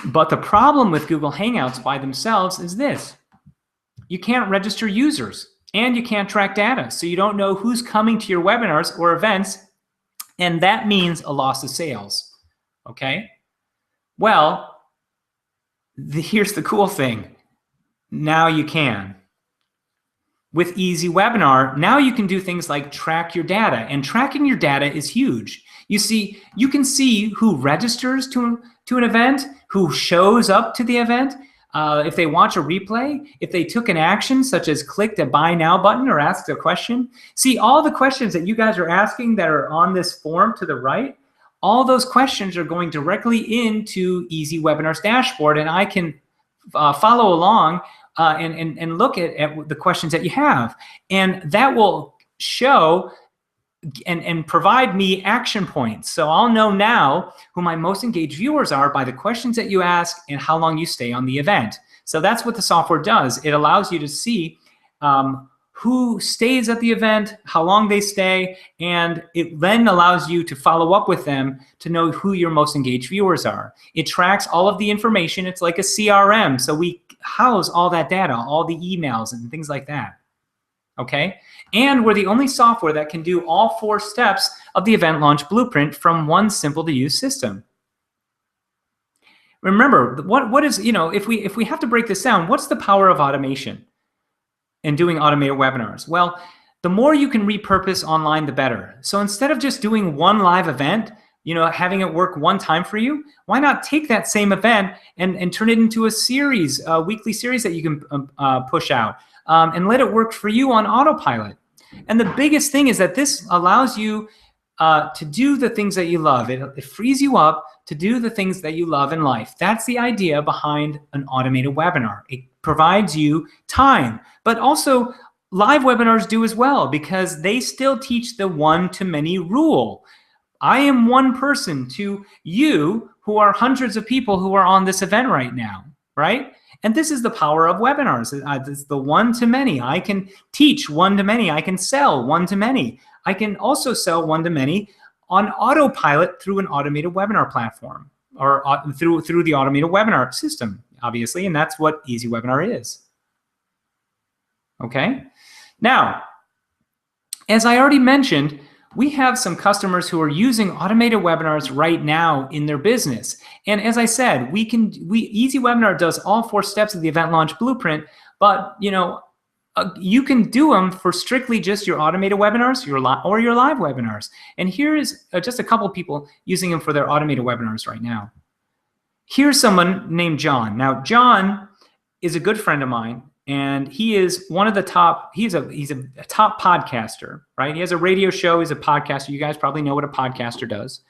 But the problem with Google Hangouts by themselves is this. You can't register users and you can't track data. So you don't know who's coming to your webinars or events, and that means a loss of sales, okay? Well, here's the cool thing. Now you can. With EasyWebinar, now you can do things like track your data, and tracking your data is huge. You see, you can see who registers to an event, who shows up to the event, if they watch a replay, if they took an action such as click the buy now button or asked a question. See, all the questions that you guys are asking that are on this form to the right, all those questions are going directly into EasyWebinar's dashboard, and I can follow along and look at the questions that you have. And that will show and provide me action points. So I'll know now who my most engaged viewers are by the questions that you ask and how long you stay on the event. So that's what the software does. It allows you to see who stays at the event, how long they stay, and it then allows you to follow up with them to know who your most engaged viewers are. It tracks all of the information. It's like a CRM. So we house all that data, all the emails and things like that. Okay? And we're the only software that can do all 4 steps of the event launch blueprint from one simple to use system. Remember, what is, if we have to break this down, what's the power of automation and doing automated webinars? Well, the more you can repurpose online, the better. So instead of just doing one live event, having it work one time for you, why not take that same event and turn it into a series, a weekly series that you can push out, and let it work for you on autopilot. And the biggest thing is that this allows you to do the things that you love. It frees you up to do the things that you love in life. That's the idea behind an automated webinar. It provides you time, but also live webinars do as well, because they still teach the one-to-many rule. I am one person to you who are hundreds of people who are on this event right now, right? And this is the power of webinars. It's the one-to-many. I can teach one-to-many. I can sell one-to-many. I can also sell one-to-many on autopilot through an automated webinar platform, or through the automated webinar system, obviously, and that's what EasyWebinar is. Okay? Now, as I already mentioned, we have some customers who are using automated webinars right now in their business. And as I said, EasyWebinar does all 4 steps of the event launch blueprint, but you can do them for strictly just your automated webinars, or your live webinars. And here is just a couple people using them for their automated webinars right now. Here's someone named John. Now, John is a good friend of mine, and he is one of the top, he's a top podcaster, right? He has a radio show, he's a podcaster. You guys probably know what a podcaster does.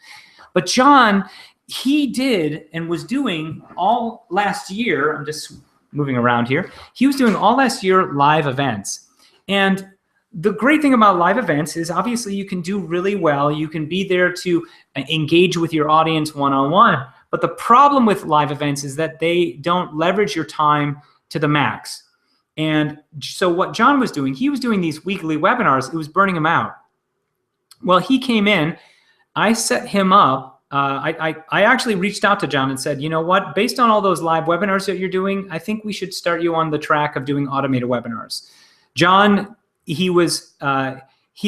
But John, he did and was doing all last year, I'm just moving around here, he was doing all last year live events. And the great thing about live events is obviously you can do really well. You can be there to engage with your audience one-on-one. But the problem with live events is that they don't leverage your time to the max. And so what John was doing, he was doing these weekly webinars. It was burning him out. Well, he came in. I set him up. I actually reached out to John and said, you know what? Based on all those live webinars that you're doing, I think we should start you on the track of doing automated webinars. John, he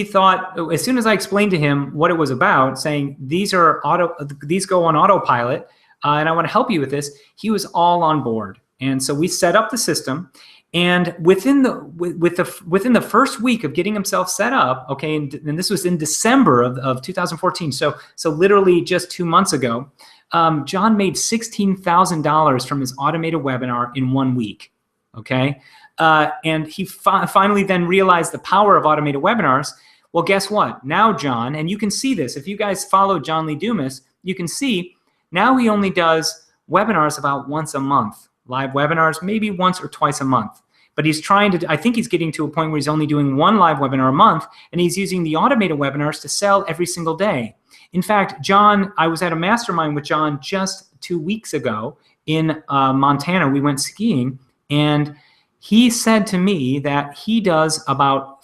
thought, as soon as I explained to him what it was about, saying these go on autopilot, and I want to help you with this, he was all on board. And so we set up the system. And within the first week of getting himself set up, okay, and this was in December of 2014, so literally just 2 months ago, John made $16,000 from his automated webinar in 1 week, okay? And he finally then realized the power of automated webinars. Well, guess what? Now John, and you can see this, if you guys follow John Lee Dumas, you can see now he only does webinars about once a month. Live webinars, maybe once or twice a month. But he's trying to, I think he's getting to a point where he's only doing 1 live webinar a month, and he's using the automated webinars to sell every single day. In fact, John, I was at a mastermind with John just 2 weeks ago in Montana. We went skiing, and he said to me that he does about,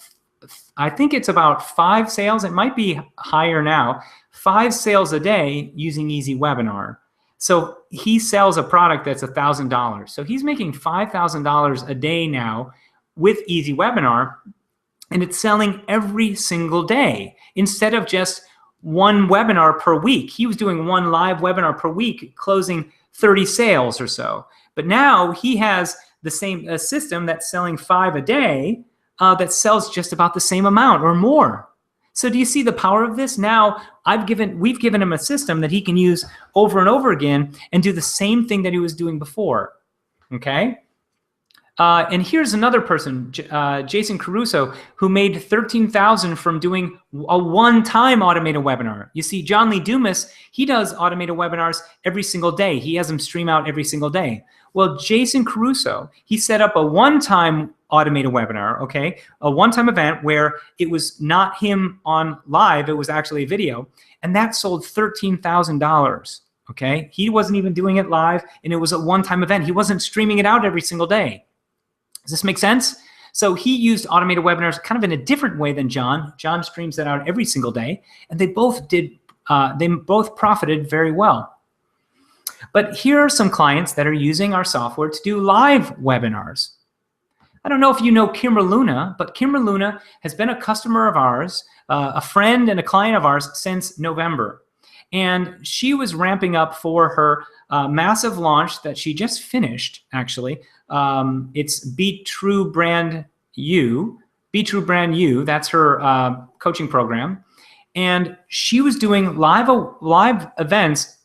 I think it's about 5 sales, it might be higher now, 5 sales a day using EasyWebinar. So he sells a product that's $1,000. So he's making $5,000 a day now with EasyWebinar, and it's selling every single day instead of just 1 webinar per week. He was doing 1 live webinar per week, closing 30 sales or so. But now he has the same system that's selling 5 a day that sells just about the same amount or more. So do you see the power of this? Now we've given him a system that he can use over and over again and do the same thing that he was doing before. Okay? And here's another person, Jason Caruso, who made $13,000 from doing a one-time automated webinar. You see, John Lee Dumas, he does automated webinars every single day. He has them stream out every single day. Well, Jason Caruso, he set up a one-time automated webinar, okay? A one-time event where it was not him on live, it was actually a video, and that sold $13,000, okay? He wasn't even doing it live, and it was a one-time event. He wasn't streaming it out every single day. Does this make sense? So he used automated webinars kind of in a different way than John. John streams that out every single day, and they both profited very well. But here are some clients that are using our software to do live webinars. I don't know if you know Kimra Luna, but Kimra Luna has been a customer of ours, a friend and a client of ours since November. And she was ramping up for her massive launch that she just finished, actually. It's Be True Brand You. Be True Brand You, that's her coaching program. And she was doing live events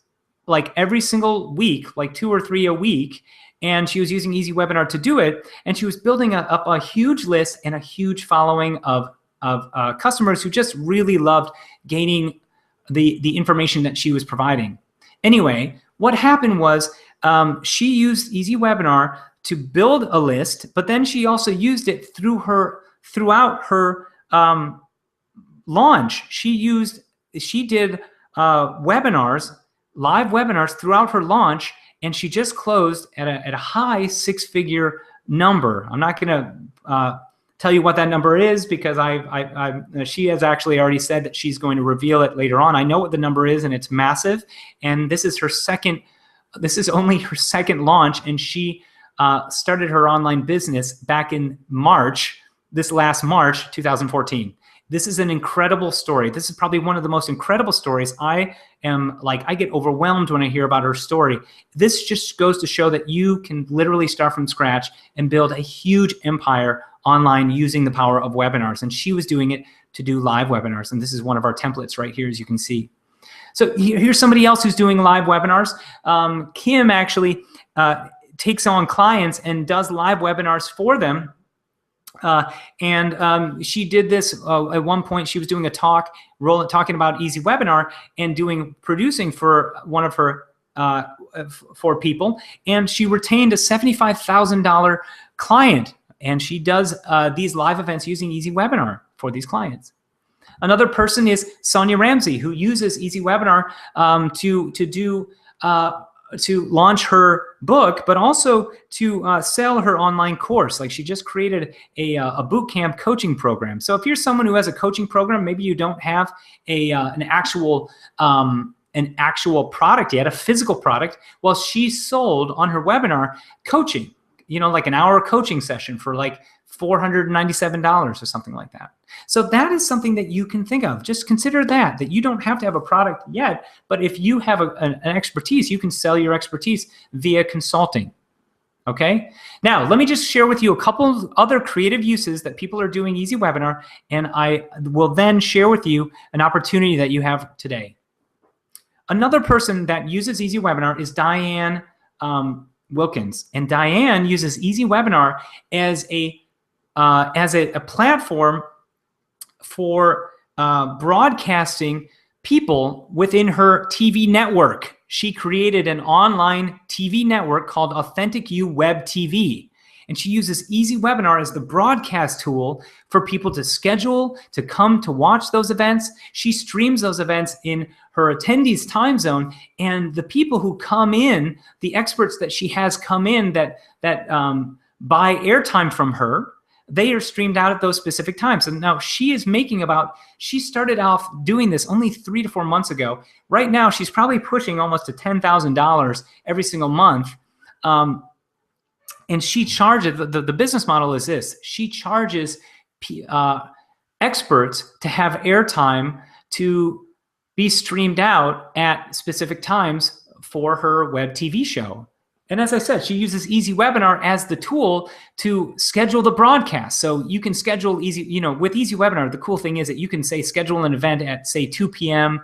like every single week, like 2 or 3 a week, and she was using EasyWebinar to do it, and she was building up a huge list and a huge following of customers who just really loved gaining the information that she was providing. Anyway, what happened was she used EasyWebinar to build a list, but then she also used it throughout her launch. She did webinars, live webinars throughout her launch, and she just closed at a high 6-figure number. I'm not going to tell you what that number is because she has actually already said that she's going to reveal it later on. I know what the number is, and it's massive. And this is only her second launch, and she started her online business back in this last March 2014. This is an incredible story. This is probably one of the most incredible stories. I get overwhelmed when I hear about her story. This just goes to show that you can literally start from scratch and build a huge empire online using the power of webinars. And she was doing it to do live webinars. And this is one of our templates right here, as you can see. So here's somebody else who's doing live webinars. Kim actually takes on clients and does live webinars for them. She did this at one point. She was doing a talk, talking about EasyWebinar and producing for one of her for people, and she retained a $75,000 client, and she does these live events using EasyWebinar for these clients. Another person is Sonia Ramsey, who uses EasyWebinar to launch her book, but also to sell her online course. Like, she just created a boot camp coaching program. So if you're someone who has a coaching program, maybe you don't have an actual product yet, a physical product. Well, she sold on her webinar coaching, like an hour coaching session for like $497 or something like that. So that is something that you can think of. Just consider that you don't have to have a product yet, but if you have an expertise, you can sell your expertise via consulting. Okay? Now, let me just share with you a couple of other creative uses that people are doing EasyWebinar, and I will then share with you an opportunity that you have today. Another person that uses EasyWebinar is Diane Wilkins, and Diane uses EasyWebinar as a platform for broadcasting people within her TV network. She created an online TV network called Authentic You Web TV. And she uses EasyWebinar as the broadcast tool for people to schedule, to come to watch those events. She streams those events in her attendees' time zone, and the people who come in, the experts that she has come in that buy airtime from her, they are streamed out at those specific times. And now she started off doing this only 3 to 4 months ago. Right now, she's probably pushing almost to $10,000 every single month. And she charges, the business model is this: she charges experts to have airtime to be streamed out at specific times for her web TV show. And as I said, she uses EasyWebinar as the tool to schedule the broadcast. So you can schedule with EasyWebinar, the cool thing is that you can schedule an event at, say, 2 p.m.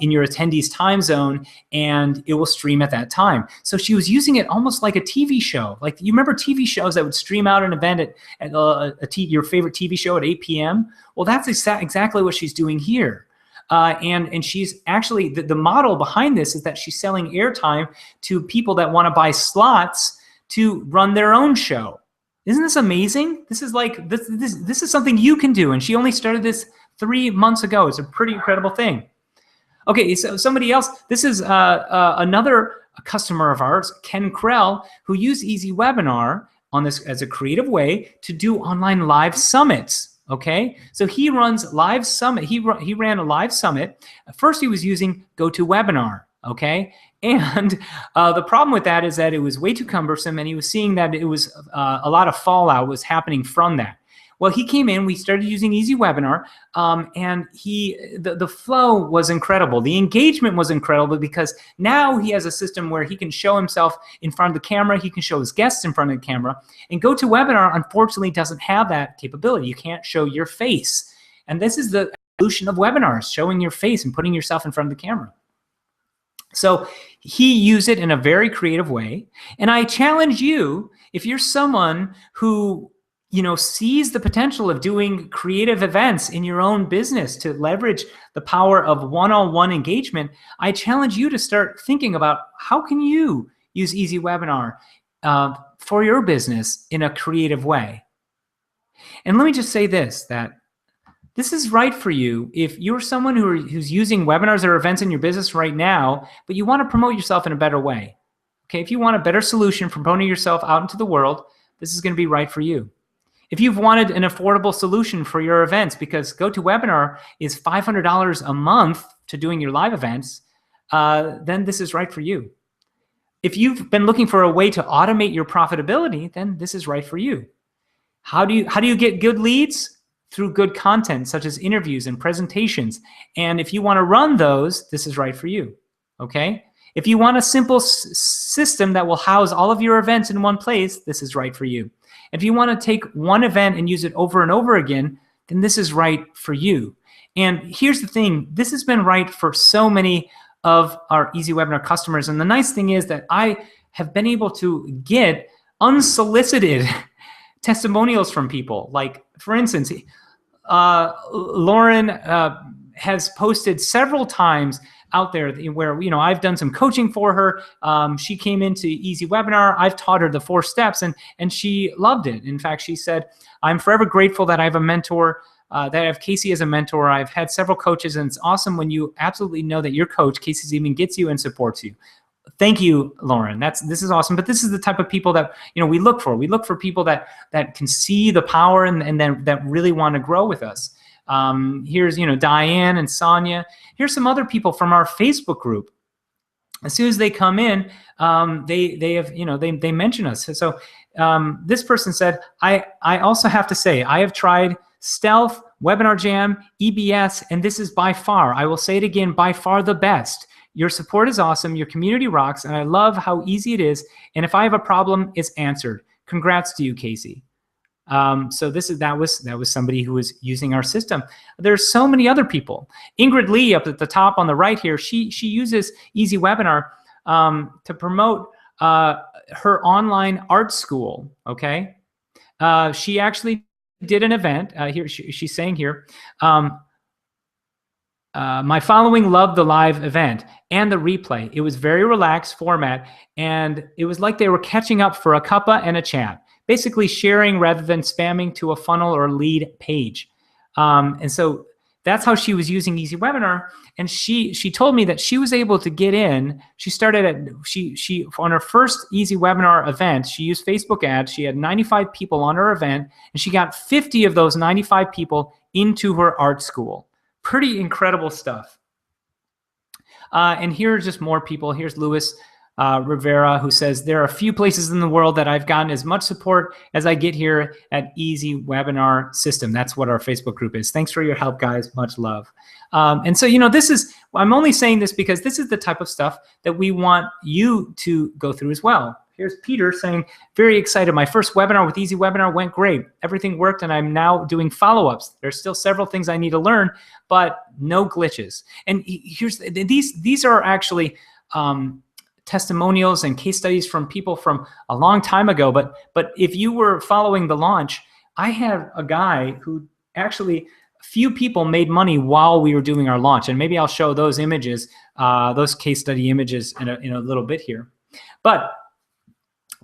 In your attendee's time zone, and it will stream at that time. So she was using it almost like a TV show. Like, you remember TV shows that would stream out an event at your favorite TV show at 8 p.m.? Well, that's exactly what she's doing here. And she's actually, the model behind this is that she's selling airtime to people that want to buy slots to run their own show. Isn't this amazing? This is like, this is something you can do. And she only started this 3 months ago. It's a pretty incredible thing. Okay, so somebody else, this is another customer of ours, Ken Krell, who used EasyWebinar on this as a creative way to do online live summits. Okay, so he runs live summit. He ran a live summit. First, he was using GoToWebinar. Okay, and the problem with that is that it was way too cumbersome, and he was seeing that it was a lot of fallout was happening from that. Well, he came in, we started using EasyWebinar, and the flow was incredible. The engagement was incredible because now he has a system where he can show himself in front of the camera, he can show his guests in front of the camera, and GoToWebinar unfortunately doesn't have that capability. You can't show your face. And this is the evolution of webinars, showing your face and putting yourself in front of the camera. So he used it in a very creative way. And I challenge you, if you're someone who sees the potential of doing creative events in your own business to leverage the power of one-on-one engagement, I challenge you to start thinking about how can you use EasyWebinar for your business in a creative way. And let me just say this, that this is right for you if you're someone who's using webinars or events in your business right now, but you want to promote yourself in a better way. Okay, if you want a better solution for promoting yourself out into the world, this is going to be right for you. If you've wanted an affordable solution for your events, because GoToWebinar is $500 a month to doing your live events, then this is right for you. If you've been looking for a way to automate your profitability, then this is right for you. How do you get good leads? Through good content, such as interviews and presentations. And if you want to run those, this is right for you, okay? If you want a simple system that will house all of your events in one place, this is right for you. If you want to take one event and use it over and over again, then this is right for you. And here's the thing, this has been right for so many of our EasyWebinar customers. And the nice thing is that I have been able to get unsolicited testimonials from people. Like, for instance, Lauren has posted several times out there where I've done some coaching for her. She came into EasyWebinar. I've taught her the 4 steps, and she loved it. In fact, she said, "I'm forever grateful that I have a mentor, that I have Casey as a mentor. I've had several coaches, and it's awesome when you absolutely know that your coach, Casey Zeman, gets you and supports you." Thank you, Lauren. This is awesome. But this is the type of people that we look for. We look for people that can see the power and that really want to grow with us. Here's Diane and Sonia. Here's some other people from our Facebook group. As soon as they come in, they mention us. So this person said, I also have to say, I have tried Stealth, Webinar Jam, EBS, and this is by far, I will say it again, by far the best. Your support is awesome. Your community rocks, and I love how easy it is. And if I have a problem, it's answered. Congrats to you, Casey. So that was somebody who was using our system. There's so many other people. Ingrid Lee up at the top on the right here. She uses EasyWebinar to promote her online art school. Okay, she actually did an event here. She's saying here. My following loved the live event and the replay. It was very relaxed format, and it was like they were catching up for a cuppa and a chat, basically sharing rather than spamming to a funnel or lead page. And so that's how she was using EasyWebinar. And she told me that she was able to get in. She started on her first EasyWebinar event, she used Facebook ads. She had 95 people on her event, and she got 50 of those 95 people into her art school. Pretty incredible stuff. And here are just more people. Here's Louis Rivera, who says, there are a few places in the world that I've gotten as much support as I get here at EasyWebinar System. That's what our Facebook group is. Thanks for your help, guys. Much love. And so, I'm only saying this because this is the type of stuff that we want you to go through as well. Here's Peter saying, very excited. My first webinar with EasyWebinar went great. Everything worked, and I'm now doing follow-ups. There's still several things I need to learn, but no glitches. And here's these are actually testimonials and case studies from people from a long time ago. But if you were following the launch, I had a guy who actually, few people made money while we were doing our launch. And maybe I'll show those images, those case study images in a little bit here. But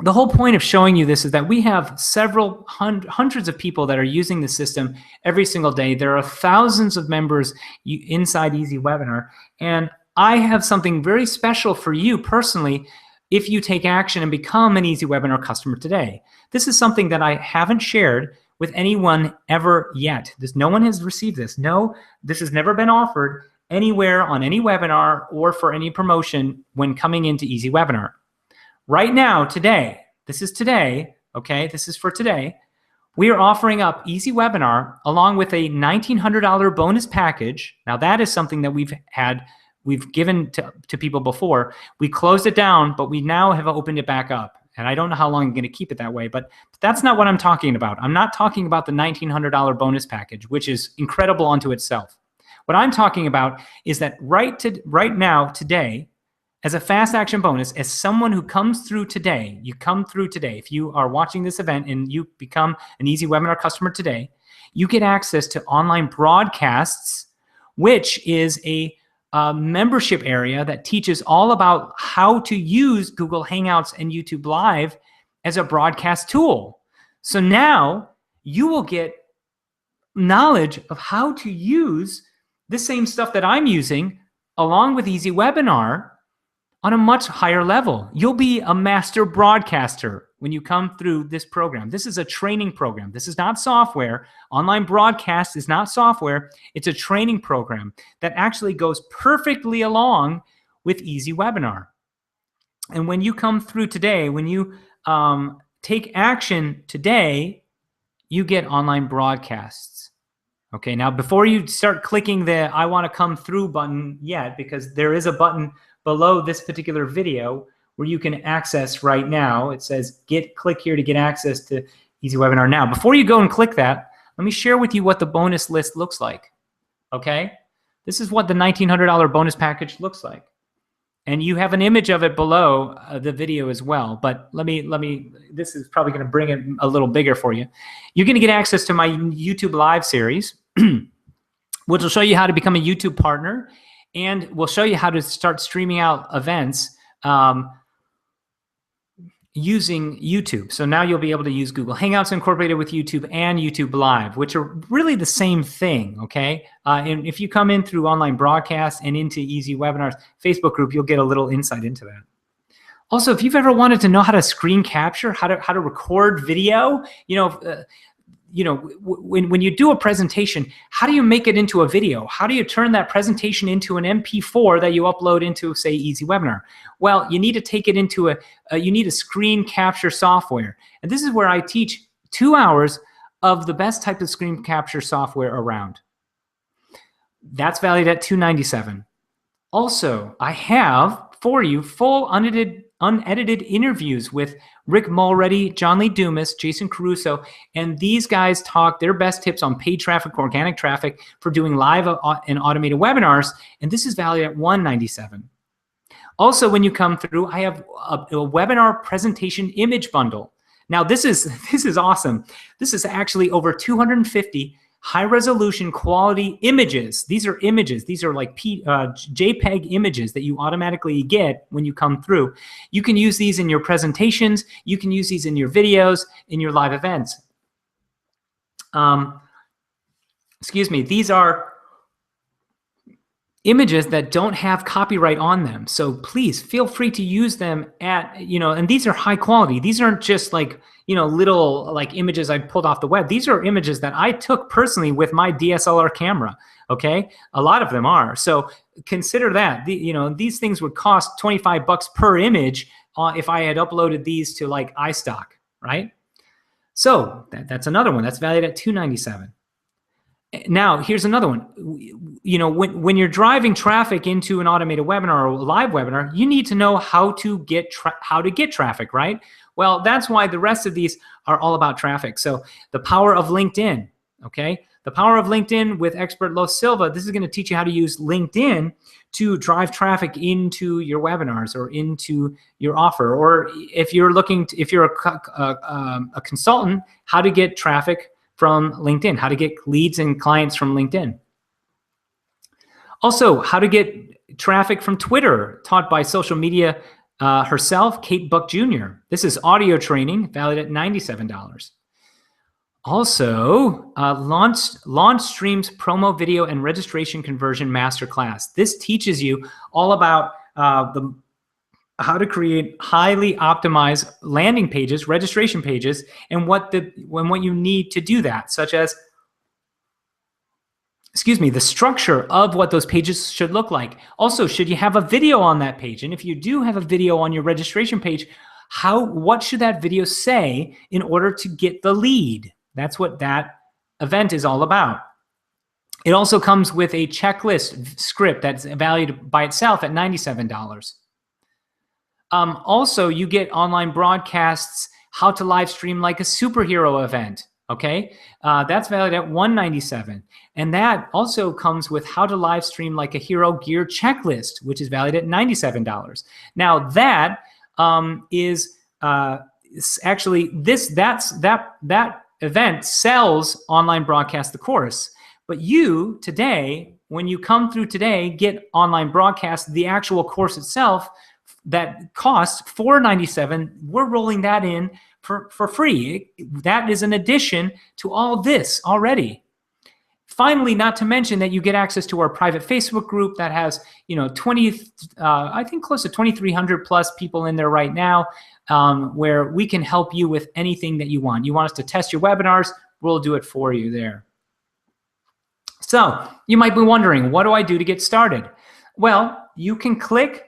the whole point of showing you this is that we have several hundreds of people that are using the system every single day. There are thousands of members inside EasyWebinar, and I have something very special for you personally if you take action and become an EasyWebinar customer today. This is something that I haven't shared with anyone ever yet. No one has received this. No, this has never been offered anywhere on any webinar or for any promotion when coming into EasyWebinar. Right now, today, this is today, okay? This is for today. We are offering up EasyWebinar along with a $1,900 bonus package. Now that is something that we've given to people before. We closed it down, but we now have opened it back up. And I don't know how long I'm going to keep it that way, but that's not what I'm talking about. I'm not talking about the $1,900 bonus package, which is incredible unto itself. What I'm talking about is that right now, today, as a fast action bonus, as someone who comes through today, if you are watching this event and you become an EasyWebinar customer today, you get access to online broadcasts, which is a membership area that teaches all about how to use Google Hangouts and YouTube Live as a broadcast tool. So now you will get knowledge of how to use the same stuff that I'm using along with EasyWebinar on a much higher level. You'll be a master broadcaster when you come through this program. This is a training program. This is not software. Online broadcast is not software. It's a training program that actually goes perfectly along with EasyWebinar. And when you come through today, when you take action today, you get online broadcasts. Okay, now before you start clicking the I want to come through button yet, because there is a button below this particular video where you can access right now. It says click here to get access to EasyWebinar now. Before you go and click that, let me share with you what the bonus list looks like. Okay, this is what the $1,900 bonus package looks like. And you have an image of it below the video as well. But let me, this is probably going to bring it a little bigger for you. You're going to get access to my YouTube Live series, which will show you how to become a YouTube partner. And we'll show you how to start streaming out events using YouTube. So now you'll be able to use Google Hangouts incorporated with YouTube and YouTube Live, which are really the same thing, okay? And if you come in through online broadcasts and into EasyWebinar's Facebook group, you'll get a little insight into that. Also, if you've ever wanted to know how to screen capture, how to record video, when you do a presentation, how do you make it into a video? How do you turn that presentation into an MP4 that you upload into, say, EasyWebinar? Well, you need to take it into you need a screen capture software. And this is where I teach 2 hours of the best type of screen capture software around. That's valued at $297. Also, I have for you full unedited interviews with Rick Mulready, John Lee Dumas, Jason Caruso, and these guys talk their best tips on paid traffic, organic traffic for doing live and automated webinars, and this is valued at $197. Also, when you come through, I have a webinar presentation image bundle. Now, this is awesome. This is actually over 250 high-resolution quality images. These are images. These are like JPEG images that you automatically get when you come through. You can use these in your presentations. You can use these in your videos, in your live events. Excuse me. These are images that don't have copyright on them. So please feel free to use them and these are high quality. These aren't just like, little like images I pulled off the web. These are images that I took personally with my DSLR camera. Okay. A lot of them are. So consider that, these things would cost $25 per image if I had uploaded these to like iStock, right? So that's another one that's valued at $297. Now, here's another one. When you're driving traffic into an automated webinar or a live webinar, you need to know how to get traffic, right? Well, that's why the rest of these are all about traffic. So the power of LinkedIn, okay? The power of LinkedIn with expert Los Silva. This is going to teach you how to use LinkedIn to drive traffic into your webinars or into your offer. Or if you're a consultant, how to get traffic from LinkedIn, how to get leads and clients from LinkedIn. Also, how to get traffic from Twitter, taught by social media herself, Kate Buck Jr. This is audio training, valued at $97. Also, Launch Stream's promo video and registration conversion masterclass. This teaches you all about how to create highly optimized landing pages, registration pages, and what you need to do that, such as, the structure of what those pages should look like. Also, should you have a video on that page? And if you do have a video on your registration page, what should that video say in order to get the lead? That's what that event is all about. It also comes with a checklist script that's valued by itself at $97. Also, you get online broadcasts, how to live stream like a superhero event. Okay, that's valued at $197, and that also comes with how to live stream like a hero gear checklist, which is valued at $97. Now that is actually that event sells online broadcast the course, but you today, when you come through today, get online broadcast, the actual course itself that costs $497. We're rolling that in for free. That is an addition to all this already. Finally, not to mention that you get access to our private Facebook group that has, I think close to 2,300 plus people in there right now, where we can help you with anything that you want. You want us to test your webinars, we'll do it for you there. So you might be wondering, what do I do to get started? Well, you can click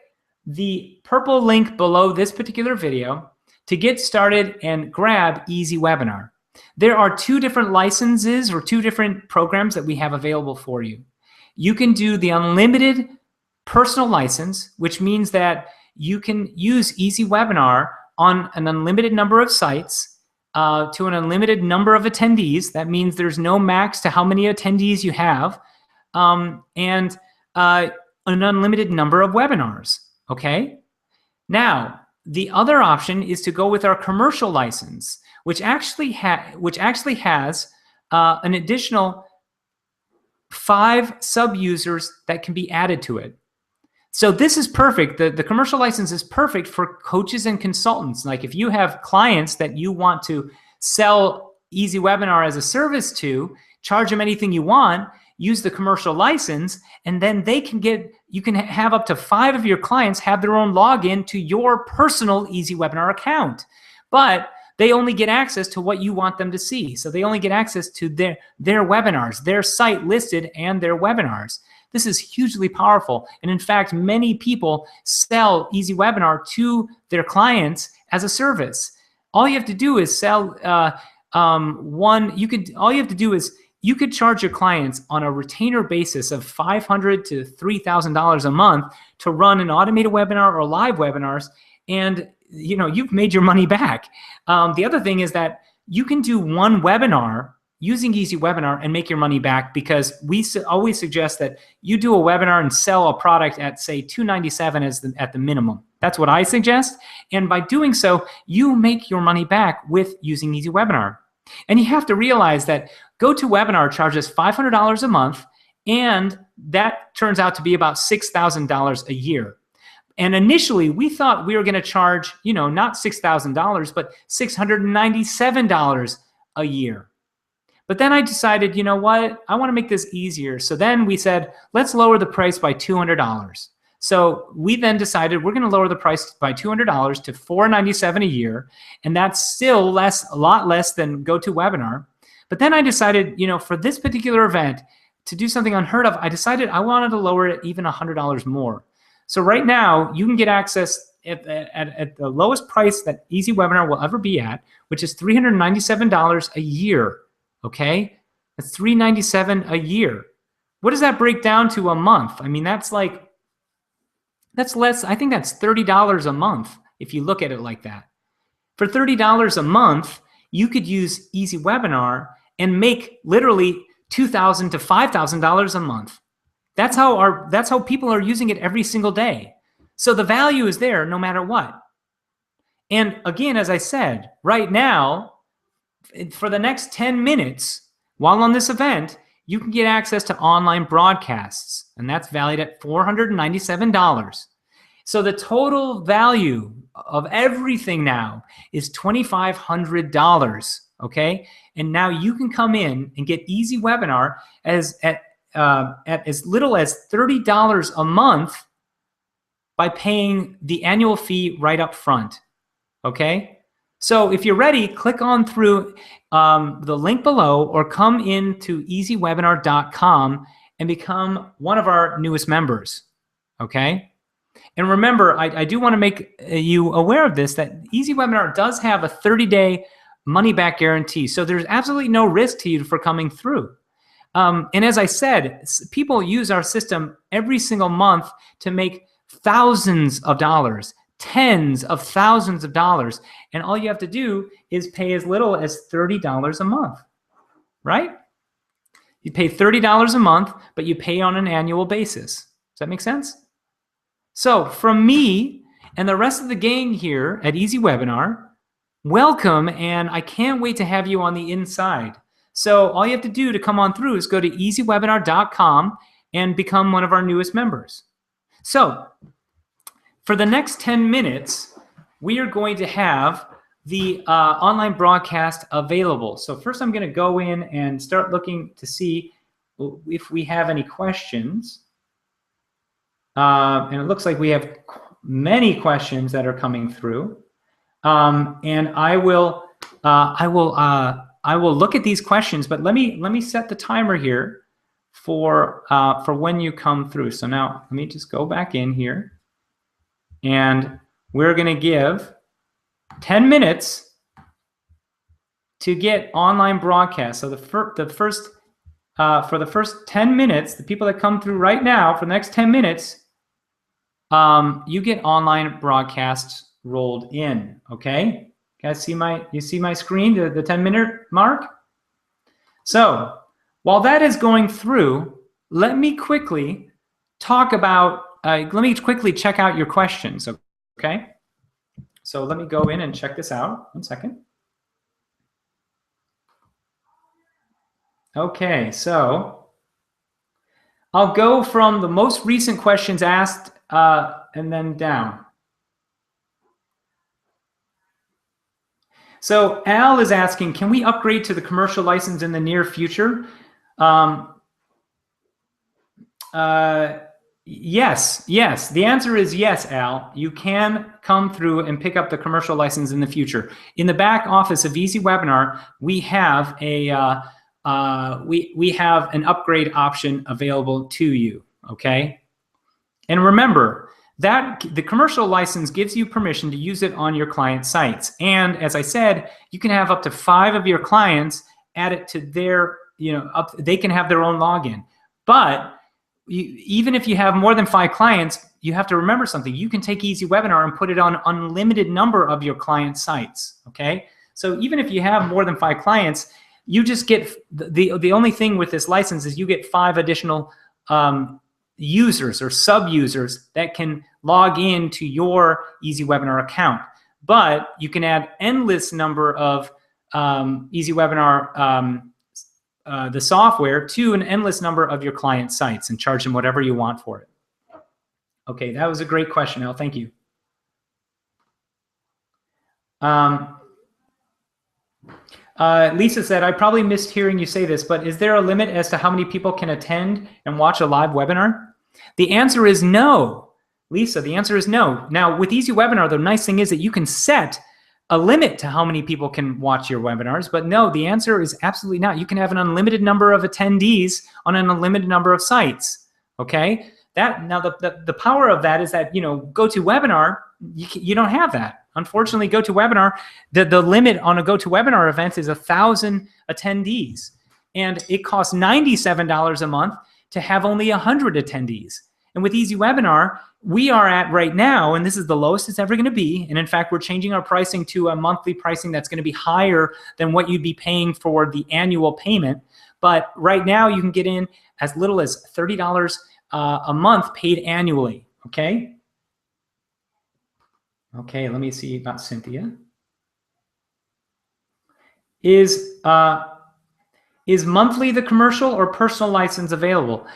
the purple link below this particular video to get started and grab EasyWebinar. There are two different licenses or two different programs that we have available for you. You can do the unlimited personal license, which means that you can use EasyWebinar on an unlimited number of sites to an unlimited number of attendees. That means there's no max to how many attendees you have, and an unlimited number of webinars. Okay? Now, the other option is to go with our commercial license, which actually has an additional 5 sub-users that can be added to it. So this is perfect. The commercial license is perfect for coaches and consultants. Like if you have clients that you want to sell EasyWebinar as a service to, charge them anything you want, use the commercial license, and then you can have up to 5 of your clients have their own login to your personal EasyWebinar account. But they only get access to what you want them to see. So they only get access to their webinars, their site listed, and their webinars. This is hugely powerful. And in fact, many people sell EasyWebinar to their clients as a service. All you have to do is sell you could charge your clients on a retainer basis of $500 to $3,000 a month to run an automated webinar or live webinars, and you've made your money back. The other thing is that you can do one webinar using EasyWebinar and make your money back, because we always suggest that you do a webinar and sell a product at, say, $297 at the minimum. That's what I suggest. And by doing so, you make your money back with using EasyWebinar. And you have to realize that GoToWebinar charges $500 a month, and that turns out to be about $6,000 a year. And initially, we thought we were going to charge, not $6,000, but $697 a year. But then I decided, you know what? I want to make this easier. So then we said, let's lower the price by $200. So we then decided we're going to lower the price by $200 to $497 a year, and that's still a lot less than GoToWebinar. But then I decided, for this particular event, to do something unheard of, I decided I wanted to lower it even $100 more. So right now, you can get access at the lowest price that EasyWebinar will ever be at, which is $397 a year. Okay, that's $397 a year. What does that break down to a month? I mean, that's less. I think that's $30 a month if you look at it like that. For $30 a month, you could use EasyWebinar and make literally $2,000 to $5,000 a month. That's how people are using it every single day. So the value is there no matter what. And again, as I said, right now, for the next 10 minutes while on this event, you can get access to online broadcasts, and that's valued at $497. So the total value of everything now is $2,500, okay? And now you can come in and get EasyWebinar at as little as $30 a month by paying the annual fee right up front, okay? So if you're ready, click on through the link below or come into easywebinar.com and become one of our newest members, okay? And remember, I do want to make you aware of this, that EasyWebinar does have a 30-day money-back guarantee. So there's absolutely no risk to you for coming through. And as I said, people use our system every single month to make thousands of dollars, tens of thousands of dollars. And all you have to do is pay as little as $30 a month, right? You pay $30 a month, but you pay on an annual basis. Does that make sense? So from me and the rest of the gang here at EasyWebinar, welcome, and I can't wait to have you on the inside. So all you have to do to come on through is go to easywebinar.com and become one of our newest members. So for the next 10 minutes, we are going to have the online broadcast available. So first I'm going to go in and start looking to see if we have any questions. And it looks like we have many questions that are coming through. And I will look at these questions, but let me set the timer here for when you come through. So now let me just go back in here, and we're going to give 10 minutes to get online broadcast. So for the first 10 minutes, the people that come through right now for the next 10 minutes, you get online broadcasts rolled in. Okay, guys, you see my screen, the 10-minute mark? So while that is going through, let me quickly talk about, let me quickly check out your questions, okay? So let me go in and check this out. 1 second. Okay, so I'll go from the most recent questions asked and then down. So Al is asking, can we upgrade to the commercial license in the near future? Yes. The answer is yes, Al. You can come through and pick up the commercial license in the future. In the back office of EasyWebinar, we have we have an upgrade option available to you. Okay, and remember that the commercial license gives you permission to use it on your client sites. And as I said, you can have up to 5 of your clients add it to their, they can have their own login. But even if you have more than 5 clients, you have to remember something. You can take EasyWebinar and put it on unlimited number of your client sites, okay? So even if you have more than 5 clients, you just get, the only thing with this license is you get 5 additional users or sub-users that can log in to your EasyWebinar account. But you can add endless number of EasyWebinar the software to an endless number of your client sites and charge them whatever you want for it. Okay, that was a great question, Al. Thank you. Lisa said, I probably missed hearing you say this, but is there a limit as to how many people can attend and watch a live webinar? The answer is no. Lisa, the answer is no. Now, with EasyWebinar, the nice thing is that you can set a limit to how many people can watch your webinars, but no, the answer is absolutely not. You can have an unlimited number of attendees on an unlimited number of sites, okay? Now, the power of that is that, GoToWebinar, you don't have that. Unfortunately, GoToWebinar, the limit on a GoToWebinar event is 1,000 attendees, and it costs $97 a month to have only 100 attendees. And with EasyWebinar, we are at right now, and this is the lowest it's ever going to be, and in fact, we're changing our pricing to a monthly pricing that's going to be higher than what you'd be paying for the annual payment. But right now, you can get in as little as $30 a month paid annually, okay? Okay, let me see about Cynthia. Is monthly the commercial or personal license available?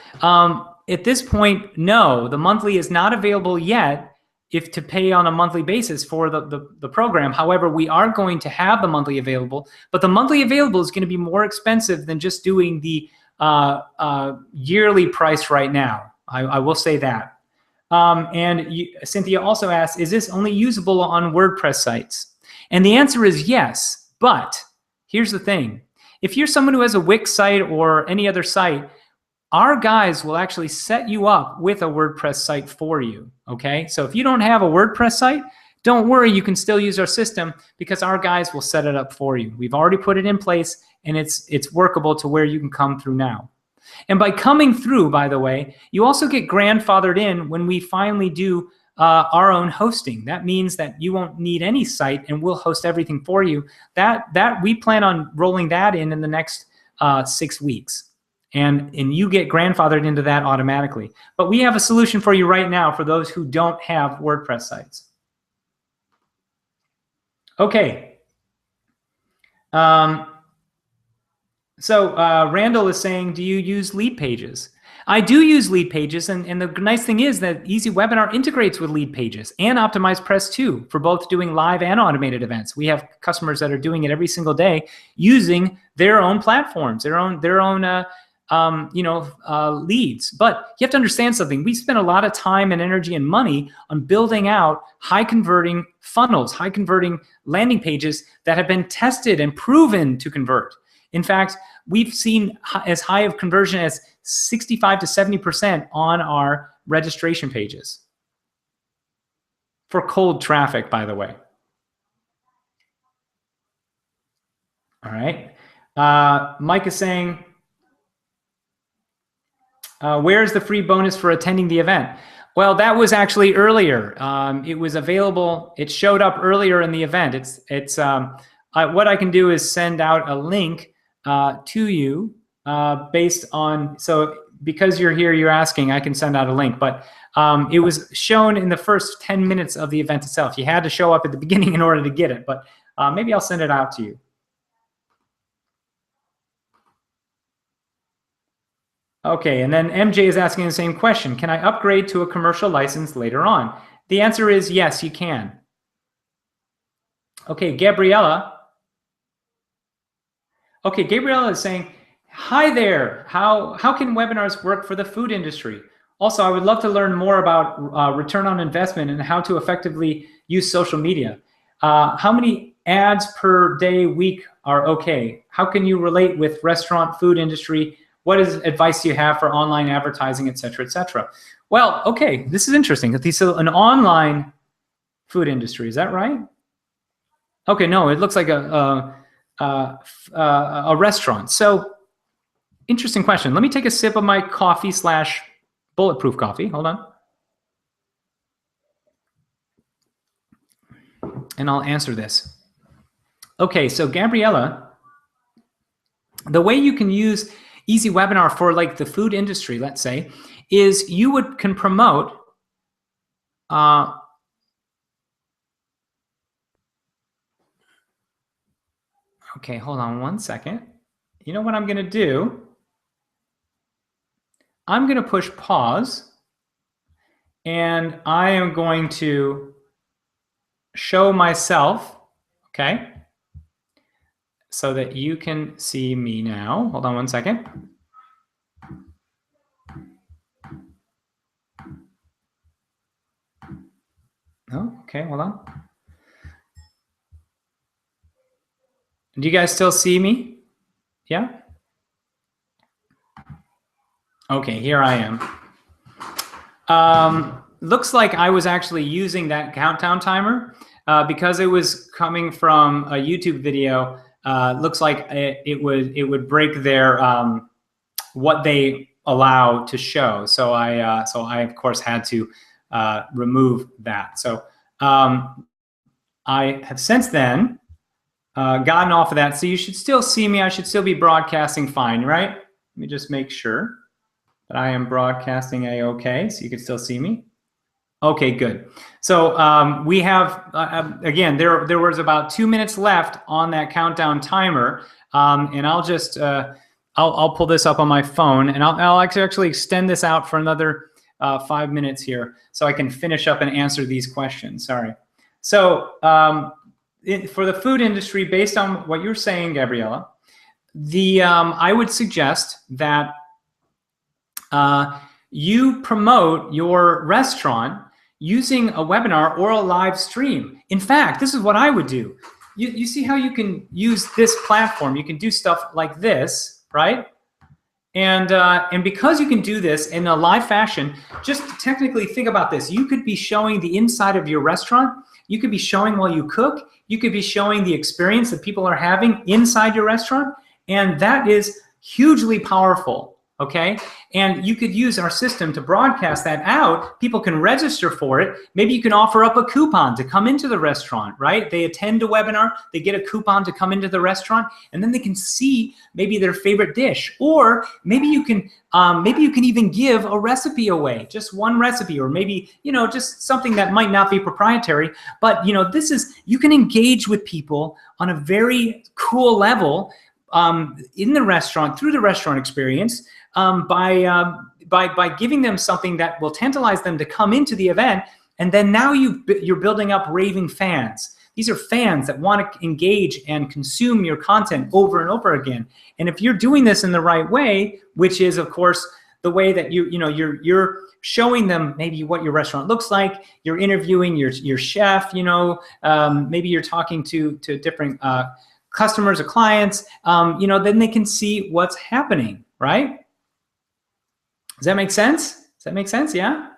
At this point, no, the monthly is not available yet. if to pay on a monthly basis for the program. However, we are going to have the monthly available, but the monthly available is going to be more expensive than just doing the yearly price right now. I will say that. Cynthia also asked, is this only usable on WordPress sites? And the answer is yes, but here's the thing. If you're someone who has a Wix site or any other site, our guys will actually set you up with a WordPress site for you, okay? So if you don't have a WordPress site, don't worry, you can still use our system because our guys will set it up for you. We've already put it in place and it's workable to where you can come through now. And by coming through, by the way, you also get grandfathered in when we finally do our own hosting. That means that you won't need any site and we'll host everything for you. That we plan on rolling that in the next 6 weeks. And you get grandfathered into that automatically. But we have a solution for you right now for those who don't have WordPress sites. Okay. So Randall is saying, do you use lead pages? I do use lead pages, and the nice thing is that EasyWebinar integrates with lead pages and OptimizePress too for both doing live and automated events. We have customers that are doing it every single day using their own platforms, their own leads. But you have to understand something. We spend a lot of time and energy and money on building out high converting funnels, high converting landing pages that have been tested and proven to convert. In fact, we've seen as high of conversion as 65 to 70% on our registration pages for cold traffic, by the way. All right. Mike is saying, where's the free bonus for attending the event? Well, that was actually earlier. It was available. It showed up earlier in the event. What I can do is send out a link to you based on, so because you're here, you're asking, I can send out a link, but it was shown in the first 10 minutes of the event itself. You had to show up at the beginning in order to get it, but maybe I'll send it out to you. Okay, and then MJ is asking the same question. Can I upgrade to a commercial license later on? The answer is yes, you can. Okay, Gabriella. Okay, Gabriella is saying, hi there. How can webinars work for the food industry? Also, I would love to learn more about return on investment and how to effectively use social media. How many ads per day, week are okay? How can you relate with restaurant, food industry? What is advice you have for online advertising, et cetera, et cetera? Well, okay, this is interesting. So an online food industry, is that right? Okay, no, it looks like a restaurant. So interesting question. Let me take a sip of my coffee / bulletproof coffee. Hold on. And I'll answer this. Okay, so Gabriella, the way you can use EasyWebinar for like the food industry, let's say, is you can promote okay, hold on one second. You know what I'm gonna do? I'm gonna push pause and I am going to show myself, okay? So that you can see me now. Hold on one second. Oh, okay, hold on. Do you guys still see me? Yeah? Okay, here I am. Looks like I was actually using that countdown timer because it was coming from a YouTube video. Looks like it would break their what they allow to show. So I of course had to remove that. So I have since then gotten off of that. So you should still see me. I should still be broadcasting fine, right? Let me just make sure that I am broadcasting a-okay, so you can still see me. Okay, good. So we have, again, there was about 2 minutes left on that countdown timer, and I'll just, I'll pull this up on my phone, and I'll actually extend this out for another 5 minutes here so I can finish up and answer these questions. Sorry. So for the food industry, based on what you're saying, Gabriella, I would suggest that you promote your restaurant using a webinar or a live stream. In fact, this is what I would do. You see how you can use this platform. You can do stuff like this, right? And because you can do this in a live fashion, just technically think about this. You could be showing the inside of your restaurant. You could be showing while you cook. You could be showing the experience that people are having inside your restaurant. And that is hugely powerful, okay? And you could use our system to broadcast that out. People can register for it. Maybe you can offer up a coupon to come into the restaurant, right? They attend a webinar, they get a coupon to come into the restaurant, and then they can see maybe their favorite dish. Or maybe you can even give a recipe away, just one recipe, or maybe, just something that might not be proprietary. But, you can engage with people on a very cool level in the restaurant, through the restaurant experience, by giving them something that will tantalize them to come into the event. And then now you're building up raving fans. These are fans that want to engage and consume your content over and over again. And if you're doing this in the right way, which is, of course, the way that you're showing them maybe what your restaurant looks like, you're interviewing your chef, maybe you're talking to different customers or clients, then they can see what's happening, right? Does that make sense? Does that make sense? Yeah.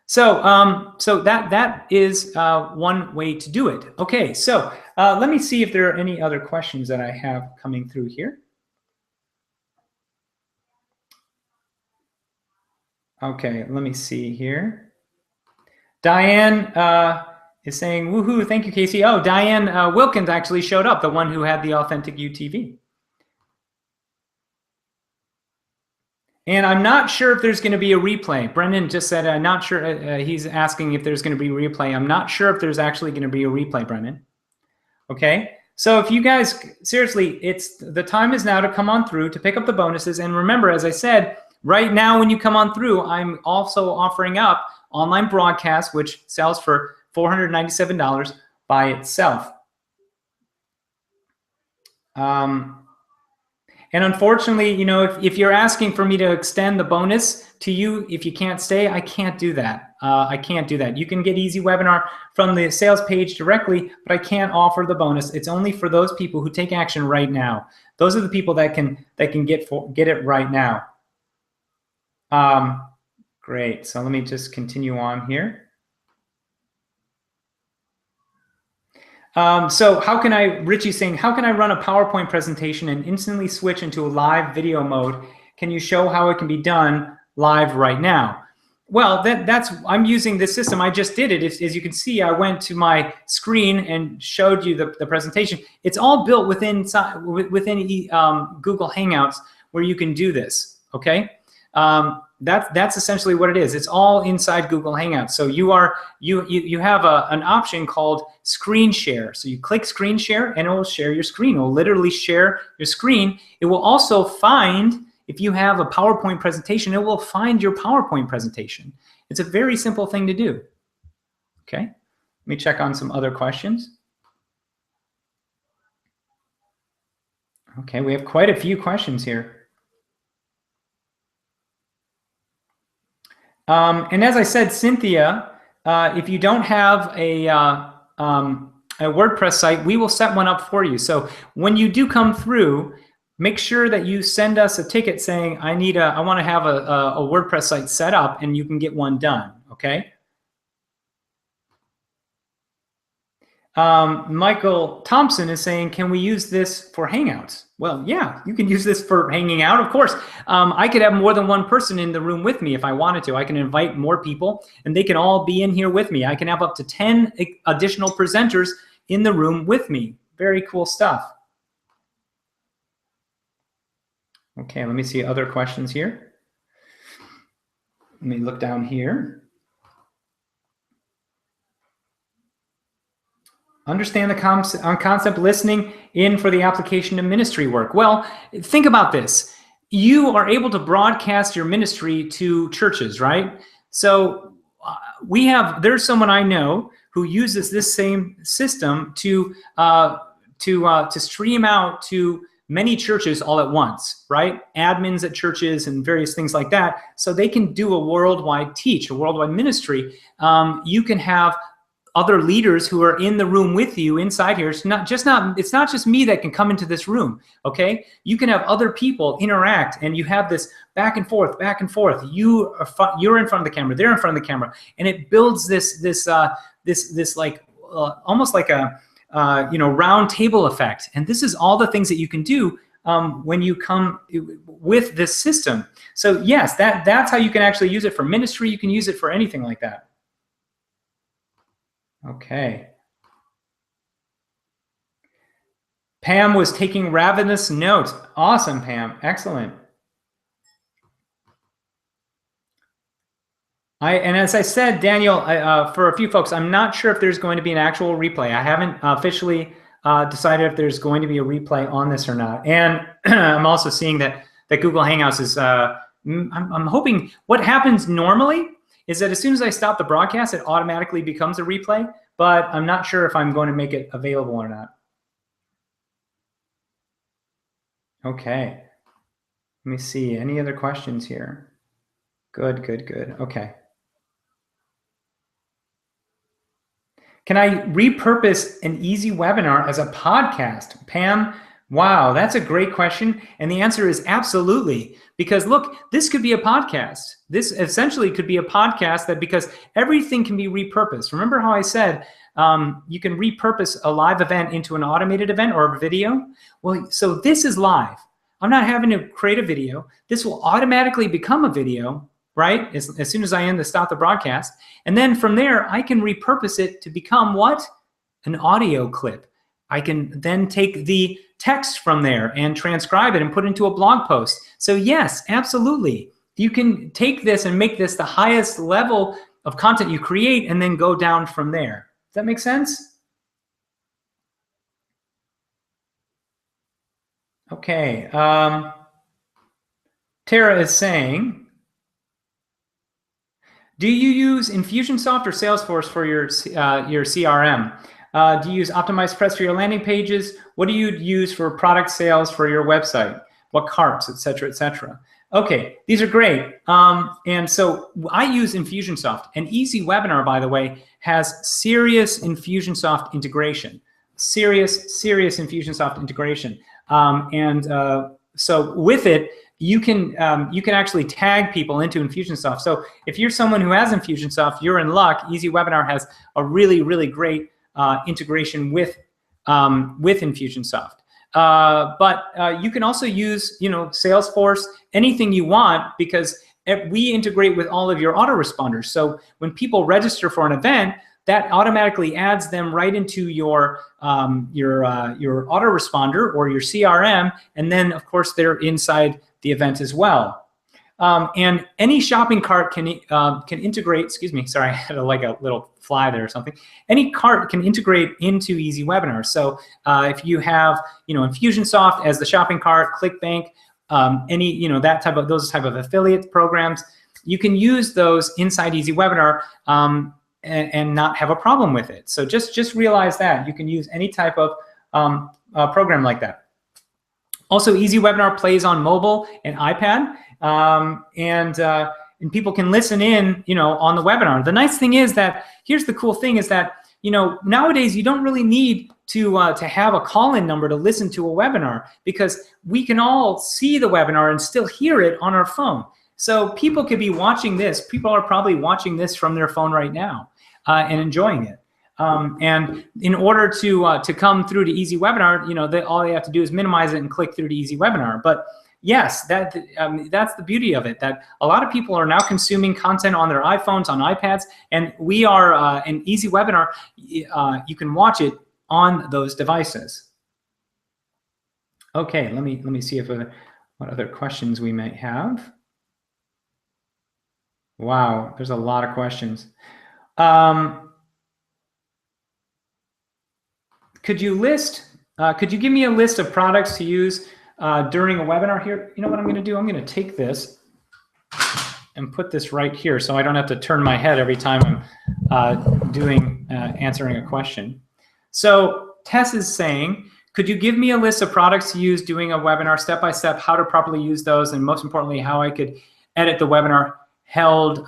So that is one way to do it. Okay. So let me see if there are any other questions that I have coming through here. Okay. Let me see here. Diane is saying, woohoo, thank you, Casey. Oh, Diane Wilkins actually showed up, the one who had the Authentic UTV. And I'm not sure if there's going to be a replay. Brendan just said, I'm not sure. He's asking if there's going to be a replay. I'm not sure if there's actually going to be a replay, Brendan. Okay. So if you guys, seriously, the time is now to come on through to pick up the bonuses. And remember, as I said, right now when you come on through, I'm also offering up online broadcast, which sells for $497 by itself. And unfortunately, if you're asking for me to extend the bonus to you, if you can't stay, I can't do that. I can't do that. You can get EasyWebinar from the sales page directly, but I can't offer the bonus. It's only for those people who take action right now. Those are the people that can get it right now. Great. So let me just continue on here. So Richie's saying, how can I run a PowerPoint presentation and instantly switch into a live video mode? Can you show how it can be done live right now? Well, I'm using this system. I just did it. As you can see, I went to my screen and showed you the presentation. It's all built within Google Hangouts where you can do this, okay? That's essentially what it is. It's all inside Google Hangouts. So you have an option called screen share. So you click screen share and it will share your screen. It will literally share your screen. It will also find, if you have a PowerPoint presentation, it will find your PowerPoint presentation. It's a very simple thing to do. Okay, let me check on some other questions. Okay, we have quite a few questions here. And as I said, Cynthia, if you don't have a WordPress site, we will set one up for you. So when you do come through, make sure that you send us a ticket saying, I want to have a WordPress site set up, and you can get one done, okay? Michael Thompson is saying, can we use this for Hangouts? Well, yeah, you can use this for hanging out, of course. I could have more than one person in the room with me if I wanted to. I can invite more people, and they can all be in here with me. I can have up to 10 additional presenters in the room with me. Very cool stuff. Okay, let me see other questions here. Let me look down here. Understand the concept, listening in for the application of ministry work. Well, think about this. You are able to broadcast your ministry to churches, right? So there's someone I know who uses this same system to stream out to many churches all at once, right? Admins at churches and various things like that. So they can do a worldwide a worldwide ministry. You can have other leaders who are in the room with you inside here. It's not just me that can come into this room, okay? You can have other people interact, and you have this back and forth. You're in front of the camera, they're in front of the camera, and it builds this like almost like a round table effect. And this is all the things that you can do when you come with this system. So yes, that's how you can actually use it for ministry. You can use it for anything like that. Okay. Pam was taking ravenous notes. Awesome, Pam. Excellent. And as I said, Daniel, for a few folks, I'm not sure if there's going to be an actual replay. I haven't officially decided if there's going to be a replay on this or not. And I'm also seeing that Google Hangouts is, I'm hoping what happens normally is that as soon as I stop the broadcast, it automatically becomes a replay, but I'm not sure if I'm going to make it available or not. Okay. Let me see. Any other questions here? Good. Okay. Can I repurpose an EasyWebinar as a podcast? Pam, wow, that's a great question. And the answer is absolutely. Because look, this could be a podcast. This essentially could be a podcast because everything can be repurposed. Remember how I said you can repurpose a live event into an automated event or a video? Well, so this is live. I'm not having to create a video. This will automatically become a video, right? As soon as I stop the broadcast. And then from there, I can repurpose it to become what? An audio clip. I can then take the text from there and transcribe it and put it into a blog post. So yes, absolutely. You can take this and make this the highest level of content you create and then go down from there. Does that make sense? Okay. Tara is saying, do you use Infusionsoft or Salesforce for your CRM? Do you use Optimized Press for your landing pages? What do you use for product sales for your website? What carts, et cetera, et cetera? Okay, these are great. And so I use Infusionsoft. And EasyWebinar, by the way, has serious Infusionsoft integration. Serious Infusionsoft integration. So with it, you can actually tag people into Infusionsoft. So if you're someone who has Infusionsoft, you're in luck. EasyWebinar has a really great integration with Infusionsoft. But you can also use Salesforce, anything you want, because we integrate with all of your autoresponders. So when people register for an event, that automatically adds them right into your autoresponder or your CRM, and then of course they're inside the event as well. And any shopping cart can integrate. Excuse me, sorry, I had a little fly there or something. Any cart can integrate into EasyWebinar. So if you have Infusionsoft as the shopping cart, ClickBank, any those type of affiliate programs, you can use those inside EasyWebinar and not have a problem with it. So just realize that you can use any type of program like that. Also, EasyWebinar plays on mobile and iPad, and people can listen in, on the webinar. The nice thing is that here's the cool thing is that nowadays you don't really need to have a call-in number to listen to a webinar, because we can all see the webinar and still hear it on our phone. So people could be watching this. People are probably watching this from their phone right now and enjoying it. And in order to come through to EasyWebinar, all they have to do is minimize it and click through to EasyWebinar. But yes, that's the beauty of it, that a lot of people are now consuming content on their iPhones, on iPads, and we are in EasyWebinar. You can watch it on those devices. Okay, let me see what other questions we might have. Wow, there's a lot of questions. Could you give me a list of products to use during a webinar here? You know what I'm going to do? I'm going to take this and put this right here so I don't have to turn my head every time I'm answering a question. So Tess is saying, could you give me a list of products to use doing a webinar, step-by-step, how to properly use those, and most importantly, how I could edit the webinar held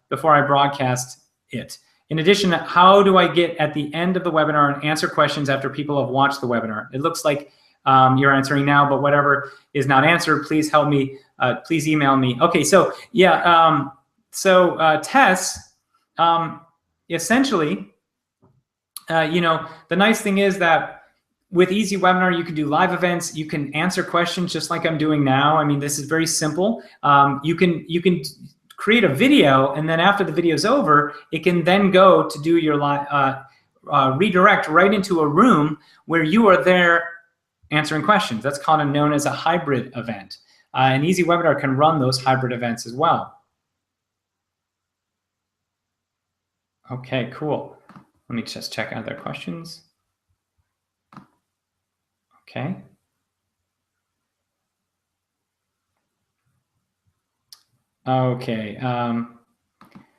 before I broadcast it? In addition, how do I get at the end of the webinar and answer questions after people have watched the webinar? It looks like you're answering now, but whatever is not answered, please help me. Please email me. Okay, so yeah, Tess, essentially, you know, the nice thing is that with EasyWebinar, you can do live events. You can answer questions just like I'm doing now. I mean, this is very simple. You can create a video, and then after the video is over, it can then go to do your redirect right into a room where you are there answering questions. That's kind of known as a hybrid event. And EasyWebinar can run those hybrid events as well. Okay, cool. Let me just check other questions. Okay. Okay.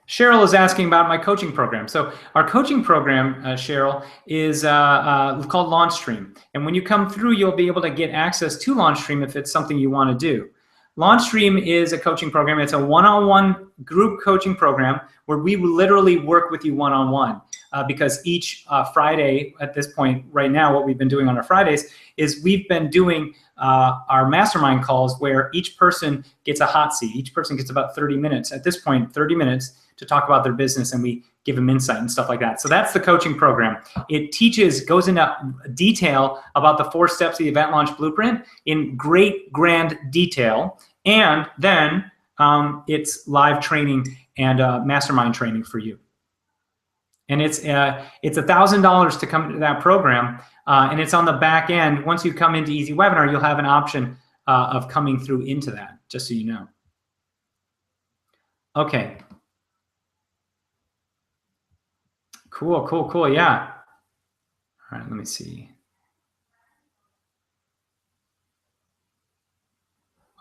Cheryl is asking about my coaching program. So our coaching program, Cheryl, is called LaunchStream. And when you come through, you'll be able to get access to LaunchStream if it's something you want to do. LaunchStream is a coaching program. It's a one-on-one group coaching program where we will literally work with you one-on-one because each Friday at this point right now, what we've been doing on our Fridays is we've been doing our mastermind calls where each person gets a hot seat. Each person gets about 30 minutes. At this point, 30 minutes to talk about their business, and we give them insight and stuff like that. So that's the coaching program. It goes into detail about the 4 steps of the event launch blueprint in great grand detail. And then it's live training and mastermind training for you. And it's $1,000 to come into that program. And it's on the back end. Once you come into EasyWebinar, you'll have an option of coming through into that, just so you know. Okay. Cool, cool, cool, yeah. All right, let me see.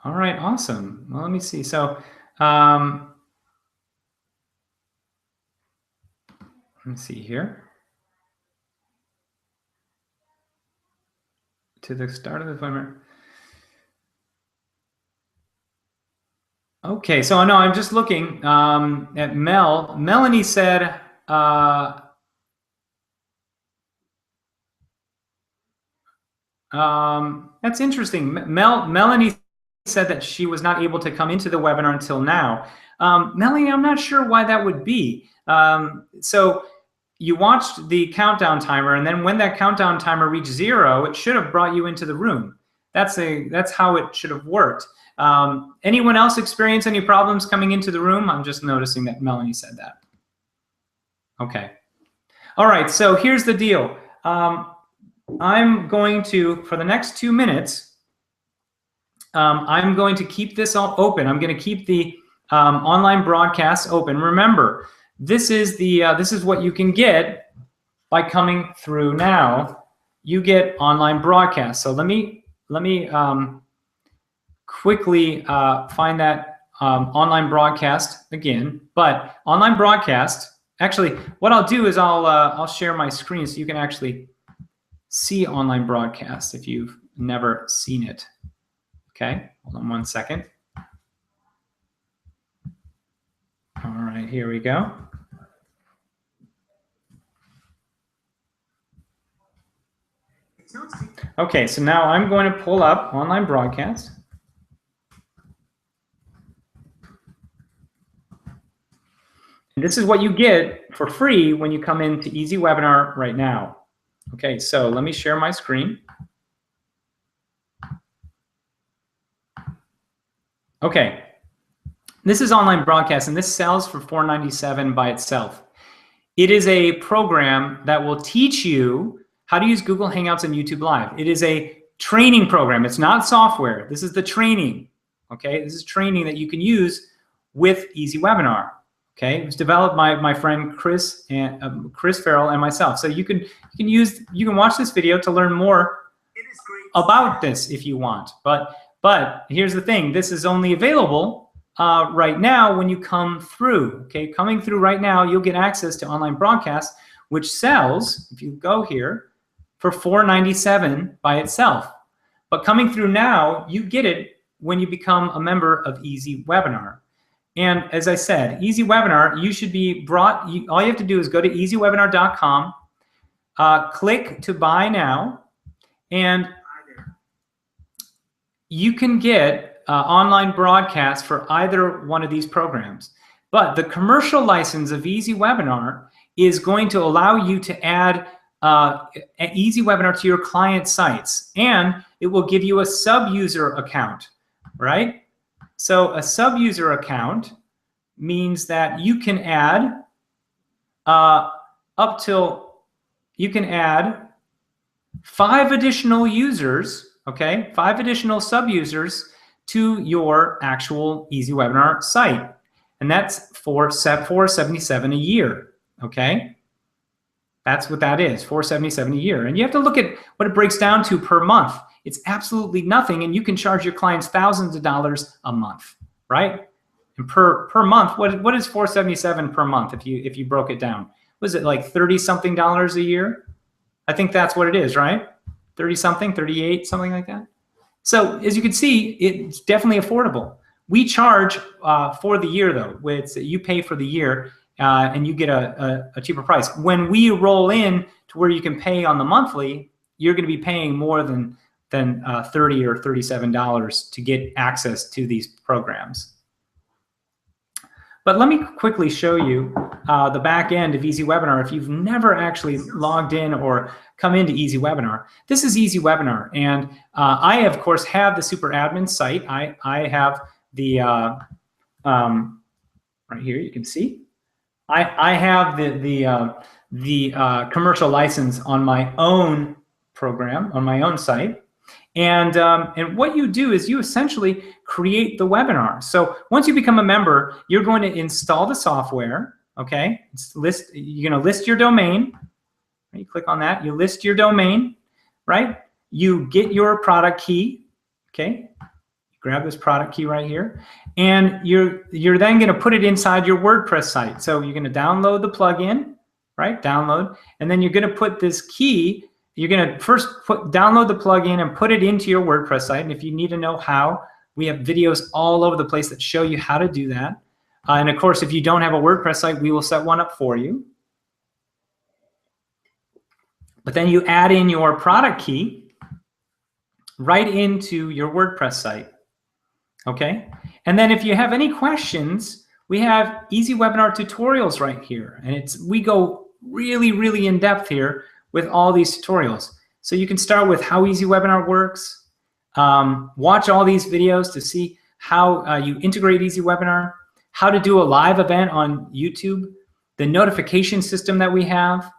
All right, awesome. Well, let me see. So, let me see here. To the start of the webinar. Okay, so no, I'm just looking at Mel. Melanie said, that's interesting. Melanie said that she was not able to come into the webinar until now. Melanie, I'm not sure why that would be. So you watched the countdown timer, and then when that countdown timer reached 0, it should have brought you into the room. That's how it should have worked. Anyone else experience any problems coming into the room? I'm just noticing that Melanie said that. Okay. All right, so here's the deal. I'm going to, for the next 2 minutes, I'm going to keep this all open. I'm going to keep the online broadcast open. Remember, this is what you can get by coming through now. You get online broadcast. So let me quickly find that online broadcast again. But online broadcast, actually, what I'll do is I'll share my screen so you can actually see online broadcast if you've never seen it. Okay, hold on 1 second. All right, here we go. Okay, so now I'm going to pull up online broadcast. And this is what you get for free when you come into EasyWebinar right now. Okay, so let me share my screen. Okay, this is online broadcast, and this sells for $4.97 by itself. It is a program that will teach you how to use Google Hangouts and YouTube Live. It is a training program. It's not software. This is the training. Okay, this is training that you can use with EasyWebinar. Okay, it was developed by my friend Chris Farrell and myself. So you can watch this video to learn more about this if you want. But here's the thing: this is only available right now when you come through. Okay, coming through right now, you'll get access to online broadcast, which sells, if you go here, for $4.97 by itself. But coming through now, you get it when you become a member of EasyWebinar. And as I said, EasyWebinar, you should be brought, all you have to do is go to easywebinar.com, click to buy now, and you can get online broadcast for either one of these programs. But the commercial license of EasyWebinar is going to allow you to add EasyWebinar to your client sites, and it will give you a sub-user account, right? So a sub-user account means that you can add you can add 5 additional users, okay? 5 additional sub-users to your actual EasyWebinar site. And that's $477 a year, okay? That's what that is, $477 a year. And you have to look at what it breaks down to per month. It's absolutely nothing, and you can charge your clients thousands of dollars a month, right? And per month, what is $477 per month if you broke it down? Was it like $30-something a year? I think that's what it is, right? 30-something, 38, something like that. So as you can see, it's definitely affordable. We charge for the year though. You pay for the year and you get a cheaper price. When we roll in to where you can pay on the monthly, you're going to be paying more than $30 or $37 to get access to these programs. But let me quickly show you the back end of EasyWebinar. If you've never actually logged in or come into EasyWebinar, this is EasyWebinar. And I, of course, have the super admin site. I have the, right here, you can see. I have the commercial license on my own program, on my own site. And what you do is you essentially create the webinar. So once you become a member, you're going to install the software, okay? You're going to list your domain. You click on that. You list your domain, right? You get your product key, okay? Grab this product key right here. And you're then going to put it inside your WordPress site. So you're going to download the plugin, right? Download. And then you're going to put this key. You're going to first download the plugin and put it into your WordPress site. And if you need to know how, we have videos all over the place that show you how to do that. And of course, if you don't have a WordPress site, we will set one up for you. But then you add in your product key right into your WordPress site, okay? And then if you have any questions, we have EasyWebinar tutorials right here. And we go really, really in depth here with all these tutorials. So you can start with how EasyWebinar works, watch all these videos to see how you integrate EasyWebinar, how to do a live event on YouTube, the notification system that we have,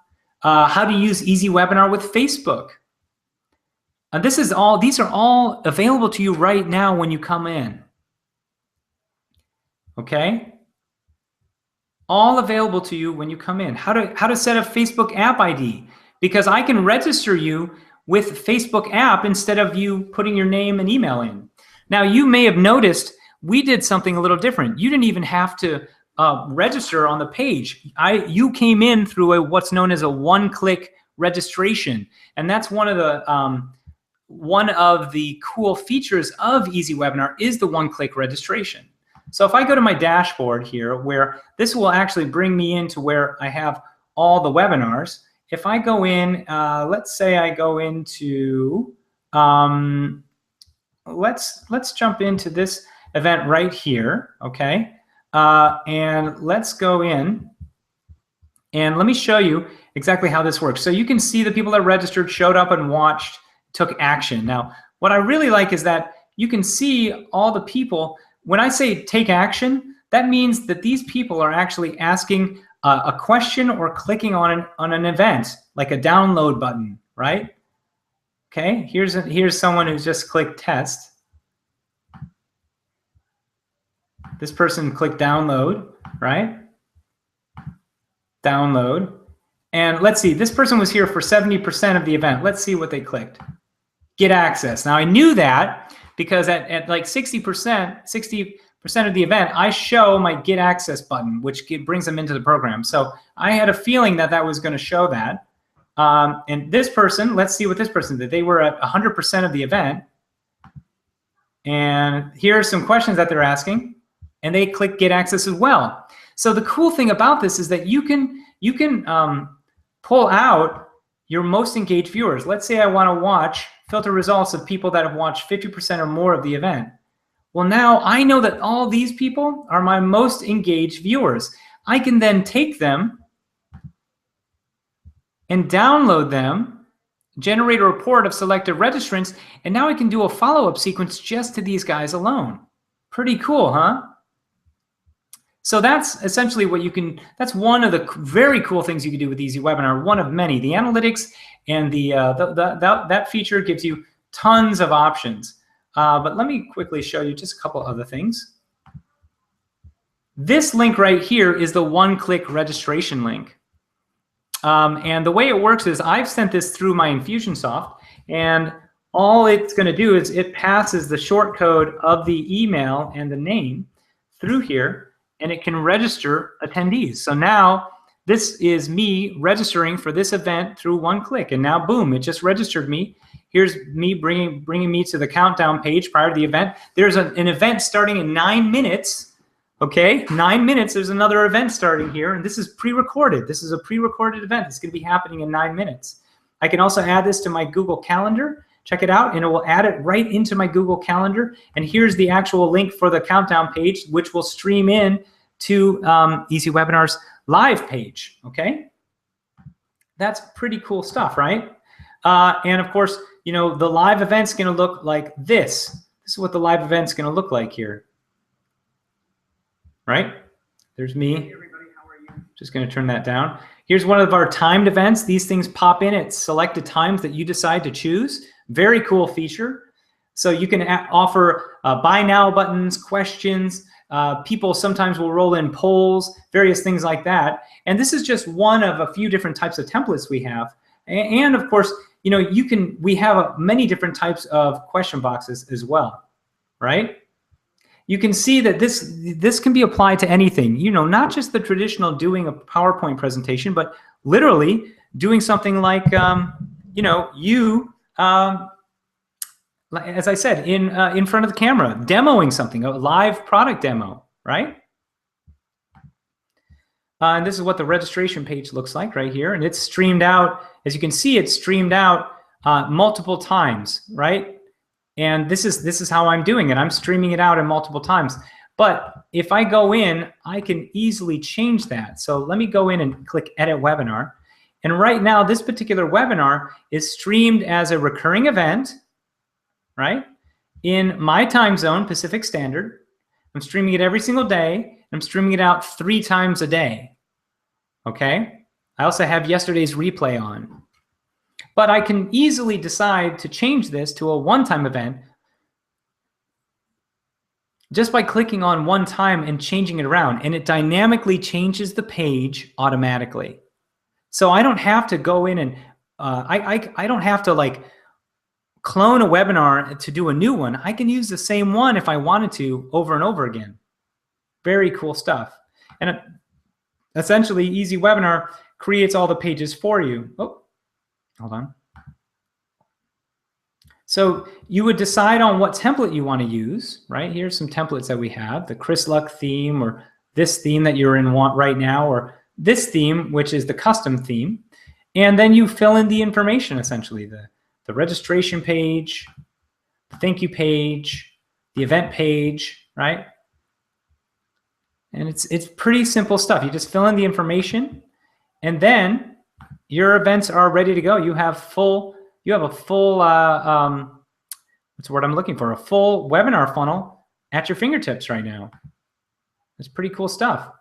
how to use EasyWebinar with Facebook. And these are all available to you right now when you come in. Okay? All available to you when you come in. How to set a Facebook app ID, because I can register you with Facebook app instead of you putting your name and email in. Now, you may have noticed we did something a little different. You didn't even have to register on the page. You came in through what's known as a one-click registration, and that's one of the cool features of EasyWebinar is the one-click registration. So if I go to my dashboard here, where this will actually bring me into where I have all the webinars. If I go in, let's say I go into, let's jump into this event right here, okay? And let's go in and let me show you exactly how this works. So you can see the people that registered, showed up and watched, took action. Now, what I really like is that you can see all the people. When I say take action, that means that these people are actually asking a question or clicking on an event, like a download button, right? Okay, here's someone who's just clicked test. This person clicked download, right? Download. And let's see, this person was here for 70% of the event. Let's see what they clicked. Get access. Now I knew that because at like 60% of the event, I show my Get Access button, which brings them into the program. So I had a feeling that that was going to show that. And this person, let's see what this person did. They were at 100% of the event. And here are some questions that they're asking. And they click Get Access as well. So the cool thing about this is that you can pull out your most engaged viewers. Let's say I want to filter results of people that have watched 50% or more of the event. Well, now I know that all these people are my most engaged viewers. I can then take them and download them, generate a report of selected registrants, and now I can do a follow-up sequence just to these guys alone. Pretty cool, huh? So that's essentially what you can, that's one of the very cool things you can do with EasyWebinar, one of many. The analytics and that feature gives you tons of options. But let me quickly show you just a couple other things. This link right here is the one-click registration link. And the way it works is I've sent this through my Infusionsoft, and all it's going to do is it passes the short code of the email and the name through here, and it can register attendees. So now this is me registering for this event through one click, and now boom, it just registered me. Here's me bringing me to the countdown page prior to the event. There's an event starting in 9 minutes. Okay, 9 minutes, there's another event starting here, and this is pre-recorded. This is a pre-recorded event. It's going to be happening in 9 minutes. I can also add this to my Google Calendar. Check it out, and it will add it right into my Google Calendar. And here's the actual link for the countdown page, which will stream in to EasyWebinar's live page, okay? That's pretty cool stuff, right? And of course, you know, the live event's going to look like this. This is what the live event's going to look like here. Right? There's me. Hey everybody, how are you? Just going to turn that down. Here's one of our timed events. These things pop in at selected times that you decide to choose. Very cool feature. So you can offer buy now buttons, questions. People sometimes will roll in polls, various things like that. And this is just one of a few different types of templates we have. And of course, you know, we have many different types of question boxes as well, right? You can see that this can be applied to anything, you know, not just the traditional doing a PowerPoint presentation, but literally doing something like, you know, as I said, in front of the camera, demoing something, a live product demo, right? And this is what the registration page looks like right here. And it's streamed out, as you can see, it's streamed out multiple times, right? And this is how I'm doing it. I'm streaming it out in multiple times. But if I go in, I can easily change that. So let me go in and click Edit Webinar. And right now, this particular webinar is streamed as a recurring event, right? In my time zone, Pacific Standard. I'm streaming it every single day. I'm streaming it out 3 times a day, okay? I also have yesterday's replay on. But I can easily decide to change this to a one-time event just by clicking on one time and changing it around, and it dynamically changes the page automatically. So I don't have to go in and I don't have to like clone a webinar to do a new one. I can use the same one if I wanted to over and over again. Very cool stuff. And essentially, EasyWebinar creates all the pages for you. Oh, hold on. So you would decide on what template you want to use, right? Here's some templates that we have, the Chris Luck theme, or this theme that you're in right now, or this theme, which is the custom theme. And then you fill in the information, essentially, the registration page, the thank you page, the event page, right? And it's pretty simple stuff. You just fill in the information, and then your events are ready to go. You have a full what's the word I'm looking for? A full webinar funnel at your fingertips right now. It's pretty cool stuff.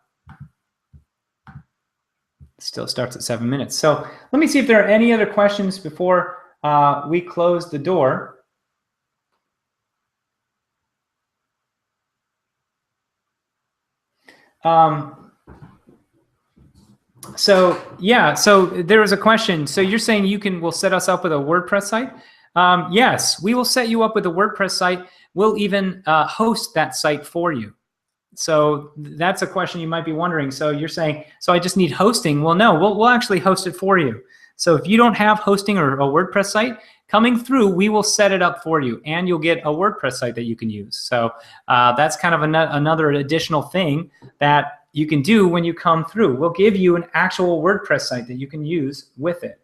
It still starts at 7 minutes. So let me see if there are any other questions before we close the door. So yeah, so there was a question. So you're saying will set us up with a WordPress site? Yes, we will set you up with a WordPress site. We'll even host that site for you. So that's a question you might be wondering. So you're saying, so I just need hosting. Well, no, we'll actually host it for you. So if you don't have hosting or a WordPress site coming through, we will set it up for you, and you'll get a WordPress site that you can use. So that's kind of another additional thing that you can do when you come through. We'll give you an actual WordPress site that you can use with it.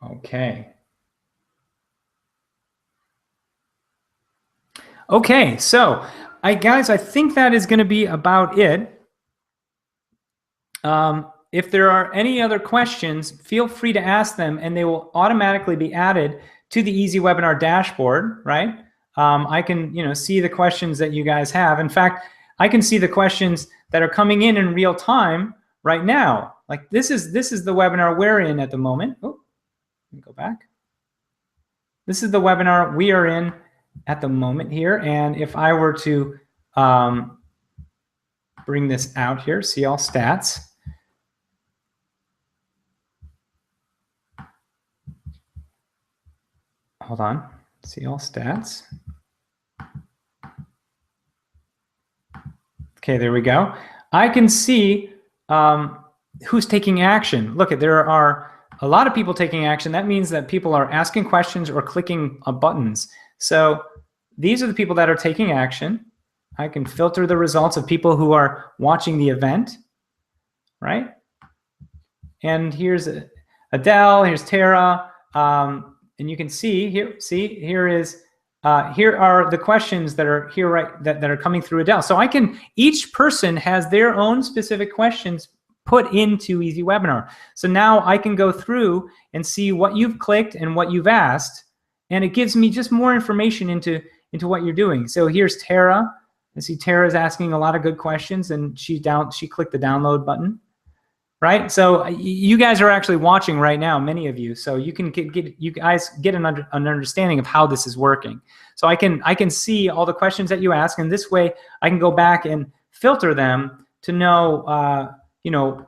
Okay. Okay, so guys, I think that is going to be about it. If there are any other questions, feel free to ask them, and they will automatically be added to the EasyWebinar dashboard, right? I can, see the questions that you guys have. In fact, I can see the questions that are coming in real time right now. Like this is the webinar we're in at the moment. Oh, let me go back. This is the webinar we are in at the moment here, and if I were to bring this out here, see all stats. Hold on, see all stats. Okay, there we go. I can see who's taking action. Look, there are a lot of people taking action. That means that people are asking questions or clicking buttons. So these are the people that are taking action. I can filter the results of people who are watching the event, right? And here's Adele, here's Tara, and you can see here. Here are the questions that are here, right? That are coming through Adele. So each person has their own specific questions put into EasyWebinar. So now I can go through and see what you've clicked and what you've asked, and it gives me just more information into what you're doing. So here's Tara. I see Tara's asking a lot of good questions, and she clicked the download button, right? So you guys are actually watching right now, many of you. So you can you guys get an understanding of how this is working. So I can see all the questions that you ask, and this way I can go back and filter them to know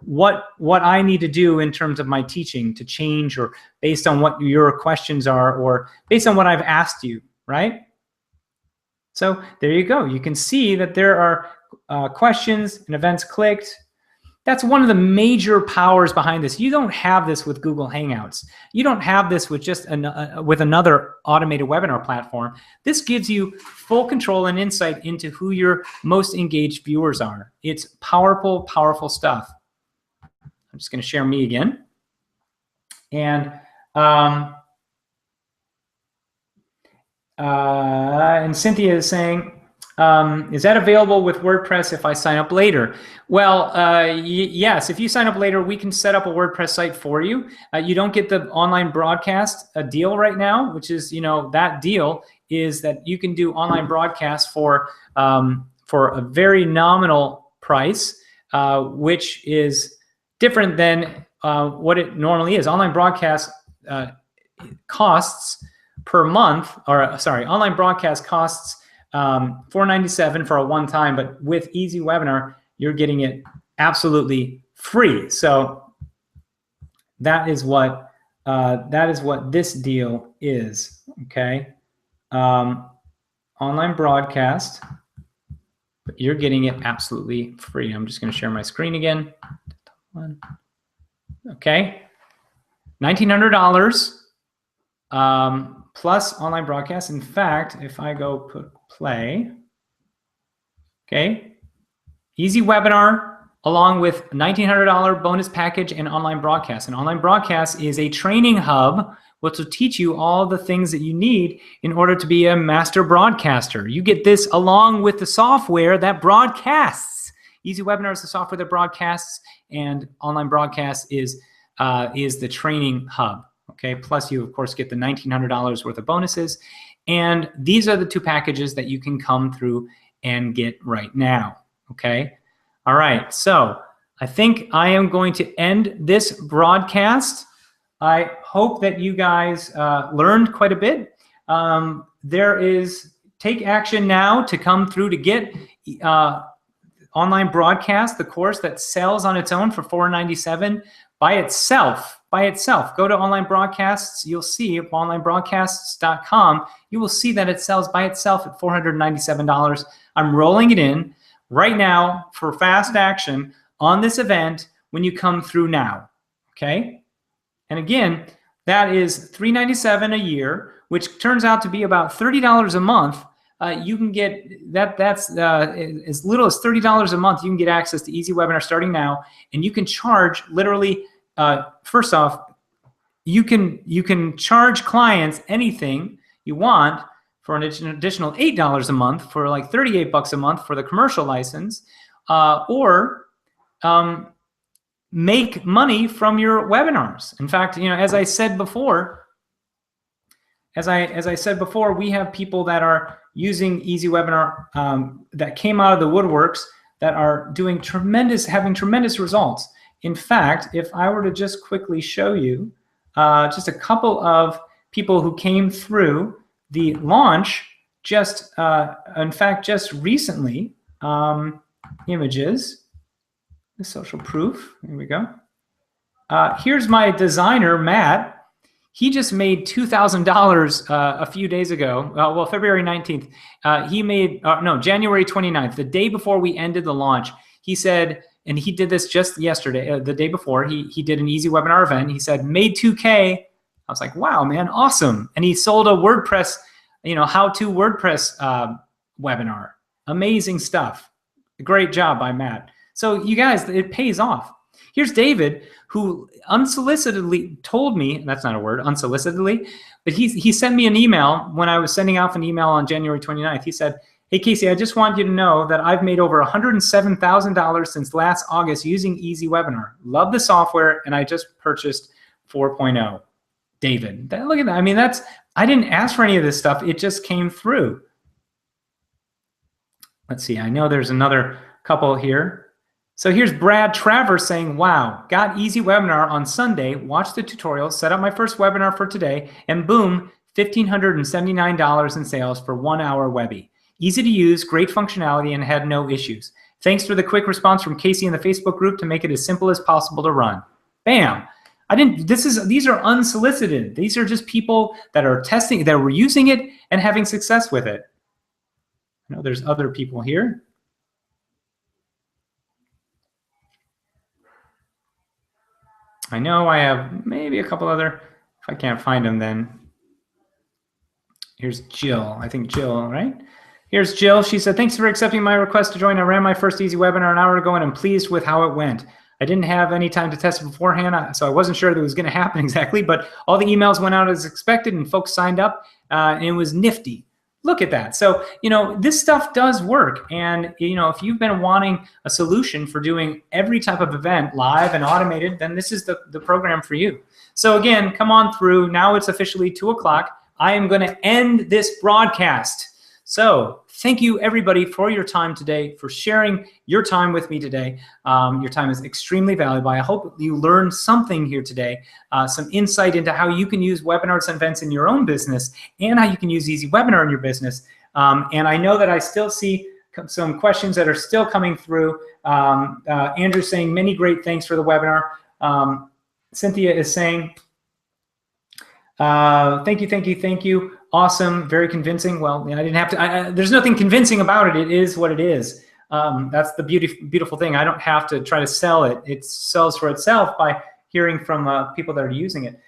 what I need to do in terms of my teaching to change, or based on what your questions are, or based on what I've asked you, right? So there you go. You can see that there are questions and events clicked. That's one of the major powers behind this. You don't have this with Google Hangouts. You don't have this with just with another automated webinar platform. This gives you full control and insight into who your most engaged viewers are. It's powerful, powerful stuff. I'm just going to share me again. And Cynthia is saying, is that available with WordPress if I sign up later? Well, yes, if you sign up later, we can set up a WordPress site for you. You don't get the online broadcast deal right now, which is, that deal is that you can do online broadcast for a very nominal price, which is different than what it normally is. Online broadcast costs per month, or sorry, online broadcast costs $4.97 for a one-time, but with EasyWebinar, you're getting it absolutely free. So that is what this deal is. Okay, online broadcast, but you're getting it absolutely free. I'm just going to share my screen again. Okay, $1,900 plus online broadcast. In fact, if I go put play, okay, EasyWebinar along with $1,900 bonus package and online broadcast. And online broadcast is a training hub which will teach you all the things that you need in order to be a master broadcaster. You get this along with the software that broadcasts. EasyWebinar is the software that broadcasts, and online broadcast is the training hub. Okay, plus you of course get the $1,900 worth of bonuses, and these are the two packages that you can come through and get right now. Okay, all right. So I think I am going to end this broadcast. I hope that you guys learned quite a bit. Take action now to come through to get online broadcast, the course that sells on its own for $4.97 by itself. by itself. Go to online broadcasts. You'll see onlinebroadcasts.com. You will see that it sells by itself at $497. I'm rolling it in right now for fast action on this event when you come through now. Okay? And again, that is $397 a year, which turns out to be about $30 a month. You can get that's as little as $30 a month. You can get access to EasyWebinar starting now, and you can charge literally. First off, you can charge clients anything you want for an additional $8 a month, for like $38 a month for the commercial license, or make money from your webinars. In fact, as I said before, we have people that are using EasyWebinar that came out of the woodworks that are having tremendous results. In fact, if I were to just quickly show you just a couple of people who came through the launch just recently, images, the social proof, here we go. Here's my designer, Matt. He just made $2,000 a few days ago. Well, February 19th. He made, January 29th, the day before we ended the launch. He said, and he did this just yesterday, the day before, he did an EasyWebinar event. He said, made 2K. I was like, wow, man, awesome. And he sold a WordPress, how-to WordPress webinar. Amazing stuff. Great job by Matt. So you guys, it pays off. Here's David, who unsolicitedly told me, that's not a word, unsolicitedly, but he sent me an email when I was sending off an email on January 29th. He said, hey, Casey, I just want you to know that I've made over $107,000 since last August using EasyWebinar. Love the software, and I just purchased 4.0. David, look at that. I mean, I didn't ask for any of this stuff. It just came through. Let's see. I know there's another couple here. So here's Brad Travers saying, wow, got EasyWebinar on Sunday, watched the tutorial, set up my first webinar for today, and boom, $1,579 in sales for 1 hour Webby. Easy to use, great functionality, and had no issues. Thanks for the quick response from Casey in the Facebook group to make it as simple as possible to run. Bam. These are unsolicited. These are just people that are testing, that were using it and having success with it. I know there's other people here. I know I have maybe a couple other, if I can't find them then. Here's Jill, I think Jill, right? Here's Jill. She said, thanks for accepting my request to join. I ran my first EasyWebinar an hour ago and I'm pleased with how it went. I didn't have any time to test it beforehand, so I wasn't sure that it was going to happen exactly, but all the emails went out as expected and folks signed up, and it was nifty. Look at that. So, this stuff does work. And, if you've been wanting a solution for doing every type of event live and automated, then this is the program for you. So again, come on through. Now it's officially 2 o'clock. I am going to end this broadcast. So thank you, everybody, for your time today, for sharing your time with me today. Your time is extremely valuable. I hope you learned something here today, some insight into how you can use webinars and events in your own business and how you can use EasyWebinar in your business. And I know that I still see some questions that are still coming through. Andrew saying, many great thanks for the webinar. Cynthia is saying, thank you. Awesome, very convincing. Well, I didn't have to, there's nothing convincing about it. It is what it is. That's the beautiful thing. I don't have to try to sell it. It sells for itself by hearing from people that are using it.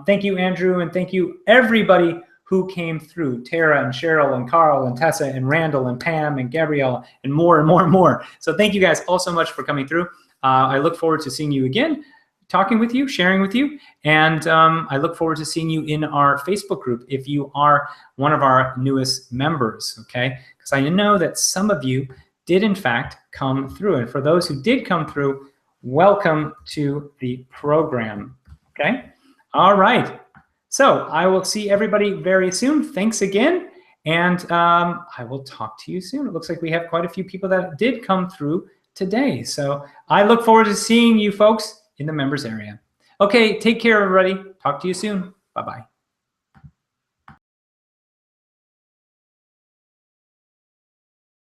Thank you, Andrew, and thank you, everybody who came through. Tara and Cheryl and Carl and Tessa and Randall and Pam and Gabrielle and more and more and more. So thank you guys all so much for coming through. I look forward to seeing you again, talking with you, sharing with you, and I look forward to seeing you in our Facebook group if you are one of our newest members, okay? Because I know that some of you did in fact come through, and for those who did come through, welcome to the program, okay? All right, so I will see everybody very soon. Thanks again, and I will talk to you soon. It looks like we have quite a few people that did come through today, so I look forward to seeing you folks in the members area. Okay, take care, everybody. Talk to you soon. Bye-bye.